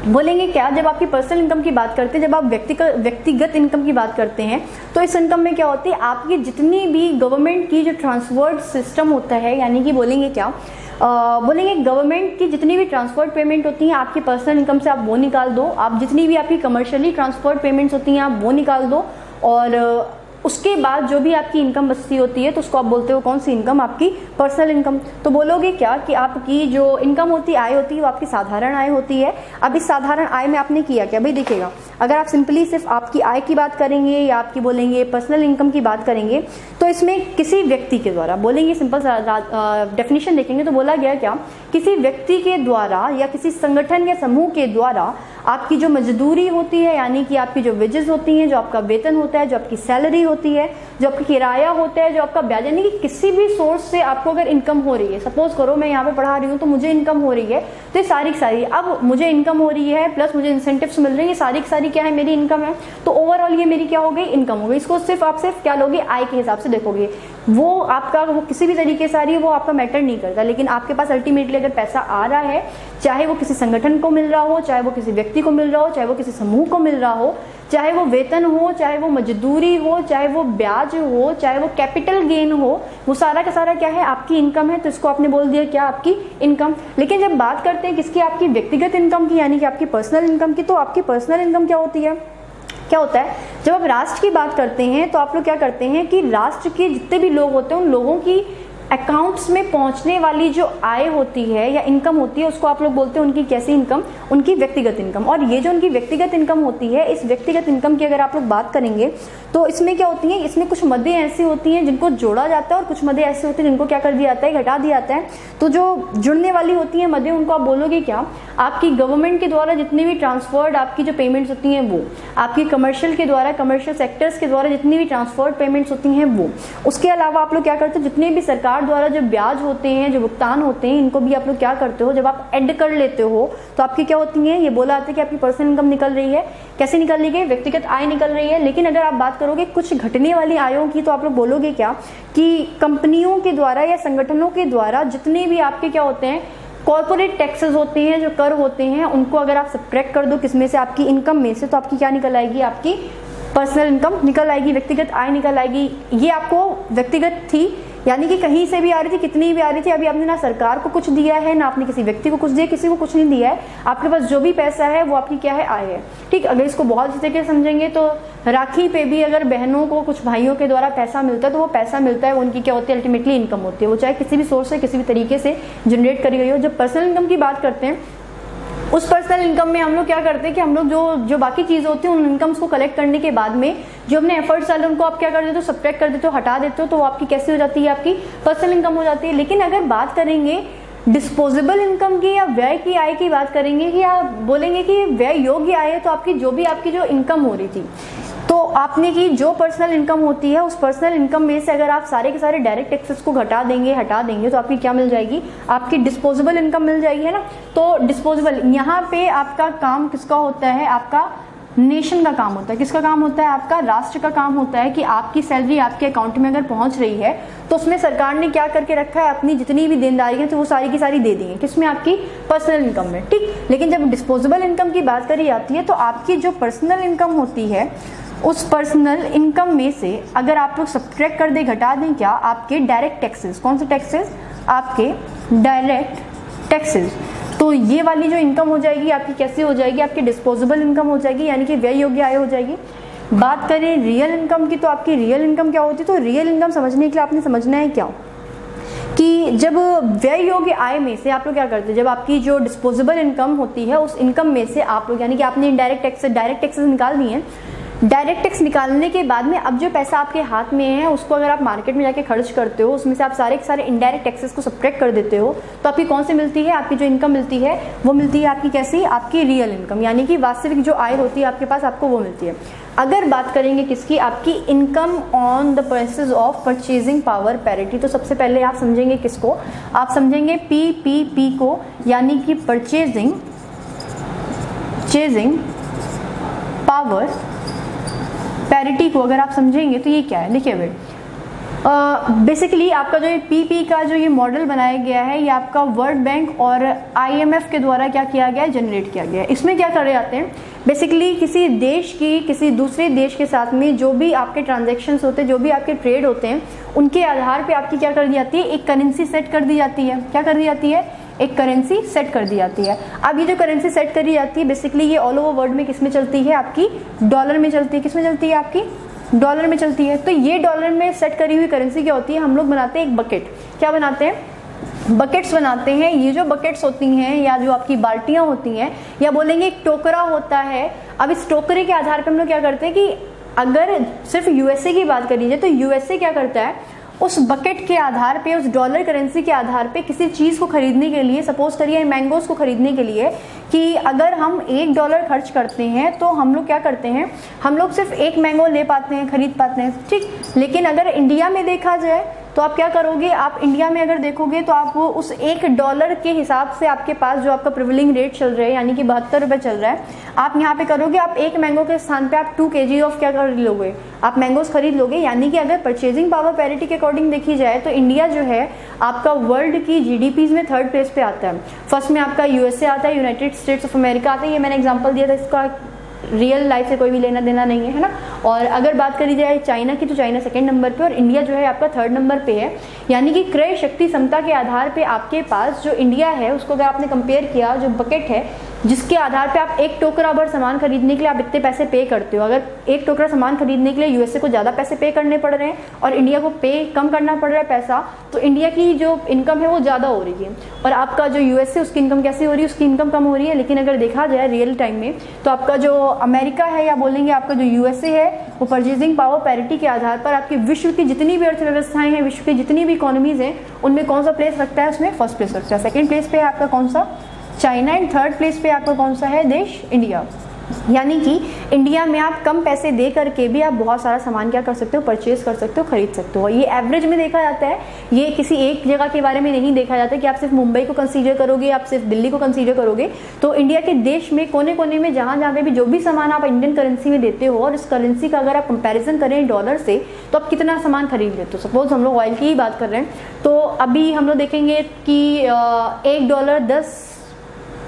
बोलेंगे क्या, जब आपकी पर्सनल इनकम की बात करते हैं, जब आप व्यक्तिगत इनकम की बात करते हैं, तो इस इनकम में क्या होती है, आपकी जितनी भी गवर्नमेंट की जो ट्रांसफर सिस्टम होता है, यानी कि बोलेंगे क्या, बोलेंगे गवर्नमेंट की जितनी भी ट्रांसफर पेमेंट होती हैं आपकी पर्सनल इनकम से, आप वो निकाल दो। आप जितनी भी आपकी कमर्शियली ट्रांसफर पेमेंट्स होती हैं आप वो निकाल दो। और उसके बाद जो भी आपकी इनकम बचती होती है तो उसको आप बोलते हो कौन सी इनकम, आपकी पर्सनल इनकम। तो बोलोगे क्या कि आपकी जो इनकम होती है, आय होती है, वो आपकी साधारण आय होती है। अब इस साधारण आय में आपने किया क्या, भाई देखिएगा, अगर आप सिंपली सिर्फ आपकी आय की बात करेंगे या आपकी बोलेंगे पर्सनल इनकम की बात करेंगे, तो इसमें किसी व्यक्ति के द्वारा, बोलेंगे सिंपल डेफिनेशन देखेंगे तो बोला गया क्या, किसी व्यक्ति के द्वारा या किसी संगठन या समूह के द्वारा आपकी जो मजदूरी होती है, यानी कि आपकी जो वेजेस होती हैं, जो आपका वेतन होता है, जो आपकी सैलरी होती है, जो आपका किराया होता है, जो आपका ब्याज, यानी कि किसी भी सोर्स से आपको अगर इनकम हो रही है, सपोज करो मैं यहाँ पे पढ़ा रही हूँ तो मुझे इनकम हो रही है, तो ये सारी की सारी, अब मुझे इनकम हो रही है प्लस मुझे इंसेंटिव्स मिल रही है, सारी की सारी क्या है, मेरी इनकम है। तो ओवरऑल ये मेरी क्या हो गई, इनकम हो गई। इसको सिर्फ आप सिर्फ क्या लोगे, आय के हिसाब से देखोगे। वो आपका वो किसी भी तरीके से आ रही है वो आपका मैटर नहीं करता, लेकिन आपके पास अल्टीमेटली अगर पैसा आ रहा है, चाहे वो किसी संगठन को मिल रहा हो, चाहे वो किसी व्यक्ति को मिल रहा हो, चाहे वो किसी समूह को मिल रहा हो, चाहे वो वेतन हो, चाहे वो मजदूरी हो, चाहे वो ब्याज हो, चाहे वो कैपिटल गेन हो, वो सारा का सारा क्या है, आपकी इनकम है। तो इसको आपने बोल दिया क्या, आपकी इनकम। लेकिन जब बात करते हैं किसकी, आपकी व्यक्तिगत इनकम की, यानी कि आपकी पर्सनल इनकम की, तो आपकी पर्सनल इनकम क्या होती है, क्या होता है, जब आप राष्ट्र की बात करते हैं तो आप लोग क्या करते हैं कि राष्ट्र के जितने भी लोग होते हैं उन लोगों की अकाउंट्स में पहुंचने वाली जो आय होती है या इनकम होती है उसको आप लोग बोलते हैं उनकी कैसी इनकम, उनकी व्यक्तिगत इनकम। और ये जो उनकी व्यक्तिगत इनकम होती है, इस व्यक्तिगत इनकम की अगर आप लोग बात करेंगे तो इसमें क्या होती है, इसमें कुछ मदें ऐसी होती हैं जिनको जोड़ा जाता है और कुछ मदें ऐसी होती हैं जिनको क्या कर दिया जाता है, घटा दिया जाता है। तो जो जुड़ने वाली होती हैं मदें, उनको आप बोलोगे क्या, आपकी गवर्नमेंट के द्वारा जितनी भी ट्रांसफर्ड आपकी जो पेमेंट्स होती हैं वो, आपकी कमर्शियल के द्वारा, कमर्शियल सेक्टर्स के द्वारा जितनी भी ट्रांसफर्ड पेमेंट्स होती हैं वो। उसके अलावा आप लोग क्या करते हो, जितने भी सरकार द्वारा जो ब्याज होते हैं, जो भुगतान होते हैं, इनको भी आप लोग क्या करते हो, जब आप ऐड कर लेते हो तो आपकी क्या होती है, ये बोला जाता है कि आपकी पर्सनल इनकम निकल रही है। कैसे निकल रही है, व्यक्तिगत आय निकल रही है। लेकिन अगर आप बात करोगे कुछ घटने वाली आयों की तो आप लोग बोलोगे क्या कि कंपनियों के द्वारा या संगठनों के द्वारा जितने भी आपके क्या होते हैं, कॉर्पोरेट टैक्सेस होते हैं, जो कर होते हैं, उनको अगर आप सब्ट्रैक्ट कर दो किसमें से, आपकी इनकम में से, तो आपकी क्या निकल आएगी, आपकी पर्सनल इनकम निकल आएगी, व्यक्तिगत आय निकल आएगी। ये आपको व्यक्तिगत थी, यानी कि कहीं से भी आ रही थी, कितनी भी आ रही थी, अभी आपने ना सरकार को कुछ दिया है, ना आपने किसी व्यक्ति को कुछ दिया, किसी को कुछ नहीं दिया है, आपके पास जो भी पैसा है वो आपकी क्या है, आय है। ठीक, अगर इसको बहुत अच्छे तरीके से समझेंगे तो राखी पे भी अगर बहनों को कुछ भाइयों के द्वारा पैसा मिलता है तो वो पैसा मिलता है, उनकी क्या होती है, अल्टीमेटली इनकम होती है, वो चाहे किसी भी सोर्स से किसी भी तरीके से जनरेट करी गई हो। जब पर्सनल इनकम की बात करते हैं, उस पर्सनल इनकम में हम लोग क्या करते हैं कि हम लोग जो बाकी चीज़ होती है उन इनकम्स को कलेक्ट करने के बाद में जो हमने एफर्ट्स डाले उनको आप क्या कर देते हो, सब्ट्रैक्ट कर देते हो, हटा देते हो, तो वो आपकी कैसी हो जाती है, आपकी पर्सनल इनकम हो जाती है। लेकिन अगर बात करेंगे डिस्पोजेबल इनकम की या व्यय की आय की बात करेंगे कि आप बोलेंगे कि व्यय योग्य आय है, तो आपकी जो इनकम हो रही थी, तो आपने की जो पर्सनल इनकम होती है, उस पर्सनल इनकम में से अगर आप सारे के सारे डायरेक्ट टैक्सेस को हटा देंगे तो आपकी क्या मिल जाएगी, आपकी डिस्पोजेबल इनकम मिल जाएगी, है ना। तो डिस्पोजेबल, यहाँ पे आपका काम किसका होता है, आपका नेशन का काम होता है। किसका काम होता है, आपका राष्ट्र का काम होता है कि आपकी सैलरी आपके अकाउंट में अगर पहुंच रही है तो उसमें सरकार ने क्या करके रखा है, अपनी जितनी भी देनदारी है तो वो सारी की सारी दे दी है, किसमें, आपकी पर्सनल इनकम में। ठीक, लेकिन जब डिस्पोजेबल इनकम की बात करी जाती है तो आपकी जो पर्सनल इनकम होती है, उस पर्सनल इनकम में से अगर आप लोग सब्ट्रैक्ट कर दे, घटा दें क्या, आपके डायरेक्ट टैक्सेस। कौन से टैक्सेस, आपके डायरेक्ट टैक्सेस। तो ये वाली जो इनकम हो जाएगी आपकी कैसी हो जाएगी, आपकी डिस्पोजेबल इनकम हो जाएगी, यानी कि व्यय योग्य आय हो जाएगी। बात करें रियल इनकम की, तो आपकी रियल इनकम क्या होती है, तो रियल इनकम समझने के लिए आपने समझना है क्या कि जब व्यय योग्य आय में से आप लोग क्या करते हैं, जब आपकी जो डिस्पोजेबल इनकम होती है उस इनकम में से आप लोग, यानी कि आपने डायरेक्ट टैक्सेस निकाल दिए हैं, डायरेक्ट टैक्स निकालने के बाद में अब जो पैसा आपके हाथ में है उसको अगर आप मार्केट में जाके खर्च करते हो, उसमें से आप सारे के सारे इनडायरेक्ट टैक्सेस को सब्ट्रैक्ट कर देते हो, तो आपकी कौन सी मिलती है, आपकी जो इनकम मिलती है वो मिलती है आपकी कैसी, आपकी रियल इनकम, यानी कि वास्तविक जो आय होती है आपके पास, आपको वो मिलती है। अगर बात करेंगे किसकी, आपकी income on the basis of purchasing power parity, तो सबसे पहले आप समझेंगे किसको, आप समझेंगे पीपीपी को, यानी कि परचेजिंग पावर पैरिटी को अगर आप समझेंगे तो ये क्या है, देखिए बेट, बेसिकली आपका जो ये पीपी का जो ये मॉडल बनाया गया है, ये आपका वर्ल्ड बैंक और आईएमएफ के द्वारा क्या किया गया है, जनरेट किया गया है। इसमें क्या करे जाते हैं, बेसिकली किसी देश की किसी दूसरे देश के साथ में जो भी आपके ट्रांजैक्शंस होते हैं, जो भी आपके ट्रेड होते हैं, उनके आधार पे आपकी क्या कर दी जाती है, एक करेंसी सेट कर दी जाती है। क्या कर दी जाती है, एक करेंसी सेट कर दी जाती है। अब ये जो करेंसी सेट करी जाती है बेसिकली ये ऑल ओवर वर्ल्ड में किस में चलती है, आपकी डॉलर में चलती है। किस में चलती है, आपकी डॉलर में चलती है। तो ये डॉलर में सेट करी हुई करेंसी क्या होती है, हम लोग बनाते हैं एक बकेट। क्या बनाते हैं, बकेट्स बनाते हैं। ये जो बकेट्स होती हैं या जो आपकी बाल्टियां होती हैं या बोलेंगे एक टोकरा होता है। अब इस टोकरे के आधार पर हम लोग क्या करते हैं कि अगर सिर्फ यूएसए की बात करी जाए तो यूएसए क्या करता है, उस बकेट के आधार पे, उस डॉलर करेंसी के आधार पे किसी चीज़ को खरीदने के लिए, सपोज करिए मैंगोज को खरीदने के लिए, कि अगर हम $1 खर्च करते हैं तो हम लोग क्या करते हैं, हम लोग सिर्फ एक मैंगो ले पाते हैं, खरीद पाते हैं। ठीक, लेकिन अगर इंडिया में देखा जाए तो आप क्या करोगे, आप इंडिया में अगर देखोगे तो आप वो उस $1 के हिसाब से आपके पास जो आपका प्रिवलिंग रेट चल रहा है यानी कि 72 रुपये चल रहा है, आप यहाँ पे करोगे, आप एक मैंगो के स्थान पे आप 2 kg ऑफ क्या कर लोगे, आप मैंगोज खरीद लोगे। यानी कि अगर परचेजिंग पावर पैरिटी के अकॉर्डिंग देखी जाए तो इंडिया जो है आपका वर्ल्ड की जीडीपीज में 3rd प्लेस पे आता है। फर्स्ट में आपका यूएसए आता है, यूनाइटेड स्टेट्स ऑफ अमेरिका आता है। ये मैंने एग्जांपल दिया था, इसका रियल लाइफ से कोई भी लेना देना नहीं है ना। और अगर बात करी जाए चाइना की तो चाइना 2nd नंबर पे और इंडिया जो है आपका 3rd नंबर पे है। यानी कि क्रय शक्ति क्षमता के आधार पे आपके पास जो इंडिया है उसको अगर आपने कंपेयर किया, जो बकेट है जिसके आधार पे आप एक टोकरा भर सामान खरीदने के लिए आप इतने पैसे पे करते हो, अगर एक टोकरा सामान खरीदने के लिए यूएसए को ज़्यादा पैसे पे करने पड़ रहे हैं और इंडिया को पे कम करना पड़ रहा है पैसा, तो इंडिया की जो इनकम है वो ज़्यादा हो रही है और आपका जो यूएसए उसकी इनकम कैसी हो रही है, उसकी इनकम कम हो रही है। लेकिन अगर देखा जाए रियल टाइम में तो आपका जो अमेरिका है या बोलेंगे आपका जो यूएसए है वो परचेजिंग पावर पैरिटी के आधार पर आपकी विश्व की जितनी भी अर्थव्यवस्थाएं हैं, विश्व की जितनी भी इकोनॉमीज हैं, उनमें कौन सा प्लेस रखता है, उसमें 1st प्लेस रखता है। 2nd प्लेस पे है आपका कौन सा, चाइना, एंड 3rd प्लेस पे आपका कौन सा है देश, इंडिया। यानी कि इंडिया में आप कम पैसे दे करके भी आप बहुत सारा सामान क्या कर सकते हो, परचेज कर सकते हो, खरीद सकते हो। ये एवरेज में देखा जाता है, ये किसी एक जगह के बारे में नहीं देखा जाता कि आप सिर्फ मुंबई को कंसीडर करोगे, आप सिर्फ दिल्ली को कंसीडर करोगे। तो इंडिया के देश में कोने कोने में जहाँ जहाँ पे भी जो भी सामान आप इंडियन करेंसी में देते हो और इस करेंसी का अगर आप कंपेरिजन करें डॉलर से तो आप कितना सामान खरीद लेते हो। सपोज हम लोग ऑयल की ही बात कर रहे हैं तो अभी हम लोग देखेंगे कि $1 10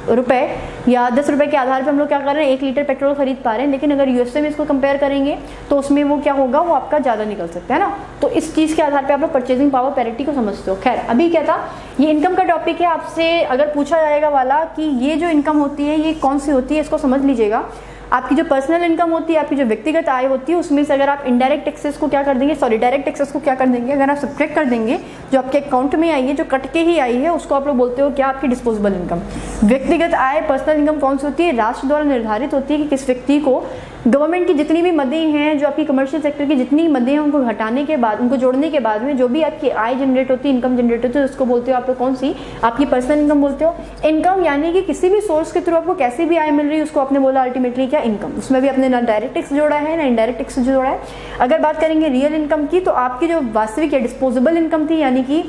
रुपए या 10 रुपए के आधार पे हम लोग क्या कर रहे हैं, 1 लीटर पेट्रोल खरीद पा रहे हैं। लेकिन अगर यूएसए में इसको कंपेयर करेंगे तो उसमें वो क्या होगा, वो आपका ज़्यादा निकल सकता है ना। तो इस चीज़ के आधार पे आप लोग परचेजिंग पावर पैरिटी को समझते हो। खैर अभी क्या था, ये इनकम का टॉपिक है। आपसे अगर पूछा जाएगा वाला कि ये जो इनकम होती है ये कौन सी होती है, इसको समझ लीजिएगा। आपकी जो पर्सनल इनकम होती है, आपकी जो व्यक्तिगत आय होती है, उसमें से अगर आप इनडायरेक्ट टैक्सेस को क्या कर देंगे, डायरेक्ट टैक्सेस को क्या कर देंगे, अगर आप सब्ट्रैक्ट कर देंगे जो आपके अकाउंट में आई है, जो कट के ही आई है, उसको आप लोग बोलते हो क्या, आपकी डिस्पोजेबल इनकम। व्यक्तिगत आय पर्सनल इनकम कौन सी होती है, राष्ट्र द्वारा निर्धारित होती है कि किस व्यक्ति को गवर्नमेंट की जितनी भी मदें हैं, जो आपकी कमर्शियल सेक्टर की जितनी मदें हैं, उनको हटाने के बाद, उनको जोड़ने के बाद में जो भी आपकी आय जनरेट होती है, इनकम जनरेट होती है, उसको बोलते हो आप लोग कौन सी, आपकी पर्सनल इनकम बोलते हो। इनकम यानी कि किसी भी सोर्स के थ्रू आपको कैसी भी आय मिल रही है उसको आपने बोला अल्टीमेटली क्या, इनकम। उसमें भी आपने ना डायरेक्ट टैक्स जोड़ा है ना इनडायरेक्ट टैक्स जोड़ा है। अगर बात करेंगे रियल इनकम की तो आपकी जो वास्तविक या डिस्पोजेबल इनकम थी, यानी कि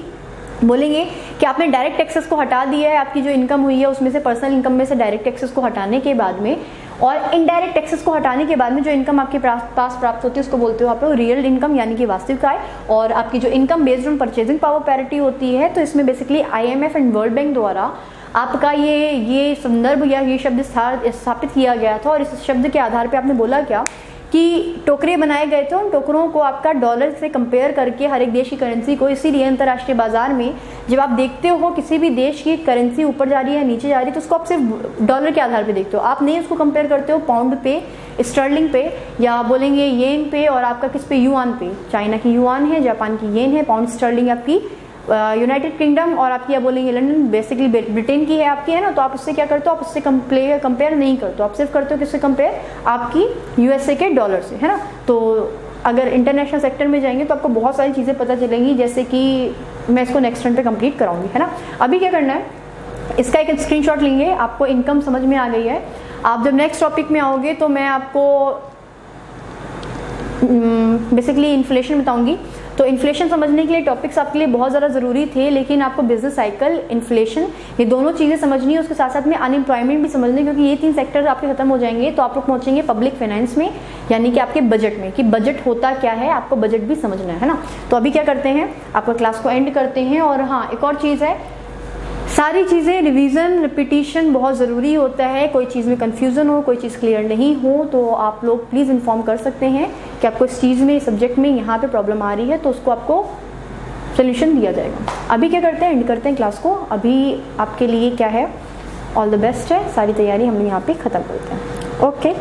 बोलेंगे कि आपने डायरेक्ट टैक्सेस को हटा दिया है, आपकी जो इनकम हुई है उसमें से पर्सनल इनकम में से डायरेक्ट टैक्सेस को हटाने के बाद में और इनडायरेक्ट टैक्सेस को हटाने के बाद में जो इनकम आपके पास प्राप्त होती है उसको बोलते हो आप लोग रियल इनकम, यानी कि वास्तविक आय। और आपकी जो income based on purchasing power parity होती है, तो इसमें basically IMF and world bank द्वारा आपका ये संदर्भ या ये शब्द स्थापित किया गया था। और इस शब्द के आधार पे आपने बोला क्या कि टोकरे बनाए गए थे, उन टोकरों को आपका डॉलर से कंपेयर करके हर एक देश की करेंसी को, इसीलिए अंतर्राष्ट्रीय बाजार में जब आप देखते हो किसी भी देश की करेंसी ऊपर जा रही है या नीचे जा रही है तो उसको आप सिर्फ डॉलर के आधार पे देखते हो, आप नहीं उसको कंपेयर करते हो पाउंड पे, स्टर्लिंग पे, या बोलेंगे येन पे, और आपका किस पे, युआन पे। चाइना की युआन है, जापान की येन है, पाउंड स्टर्लिंग आपकी यूनाइटेड किंगडम, और आपकी या बोलेंगे लंदन बेसिकली ब्रिटेन की है आपकी, है ना। तो आप उससे क्या करते हो, आप उससे कंपेयर नहीं करते हो, आप सिर्फ करते हो किससे कंपेयर, आपकी यूएसए के डॉलर से, है ना। तो अगर इंटरनेशनल सेक्टर में जाएंगे तो आपको बहुत सारी चीज़ें पता चलेंगी, जैसे कि मैं इसको नेक्स्ट टर्न पे कंप्लीट कराऊंगी, है ना। अभी क्या करना है, इसका एक स्क्रीनशॉट लेंगे, आपको इनकम समझ में आ गई है। आप जब नेक्स्ट टॉपिक में आओगे तो मैं आपको बेसिकली इन्फ्लेशन बताऊंगी। तो इन्फ्लेशन समझने के लिए टॉपिक्स आपके लिए बहुत ज़्यादा ज़रूरी थे, लेकिन आपको बिजनेस साइकिल, इन्फ्लेशन, ये दोनों चीज़ें समझनी है, उसके साथ साथ में अनएम्प्लॉयमेंट भी समझनी है, क्योंकि ये 3 सेक्टर आपके खत्म हो जाएंगे तो आप लोग पहुंचेंगे पब्लिक फाइनेंस में, यानी कि आपके बजट में, कि बजट होता क्या है, आपको बजट भी समझना है ना। तो अभी क्या करते हैं, आपका क्लास को एंड करते हैं। और हाँ, एक और चीज़ है, सारी चीज़ें रिवीजन, रिपीटिशन बहुत ज़रूरी होता है। कोई चीज़ में कन्फ्यूज़न हो, कोई चीज़ क्लियर नहीं हो तो आप लोग प्लीज़ इन्फॉर्म कर सकते हैं कि आपको इस चीज़ में, इस सब्जेक्ट में यहाँ पे प्रॉब्लम आ रही है, तो उसको आपको सोल्यूशन दिया जाएगा। अभी क्या करते हैं, एंड करते हैं क्लास को। अभी आपके लिए क्या है, ऑल द बेस्ट है, सारी तैयारी हम यहाँ पे ख़त्म करते हैं। ओके।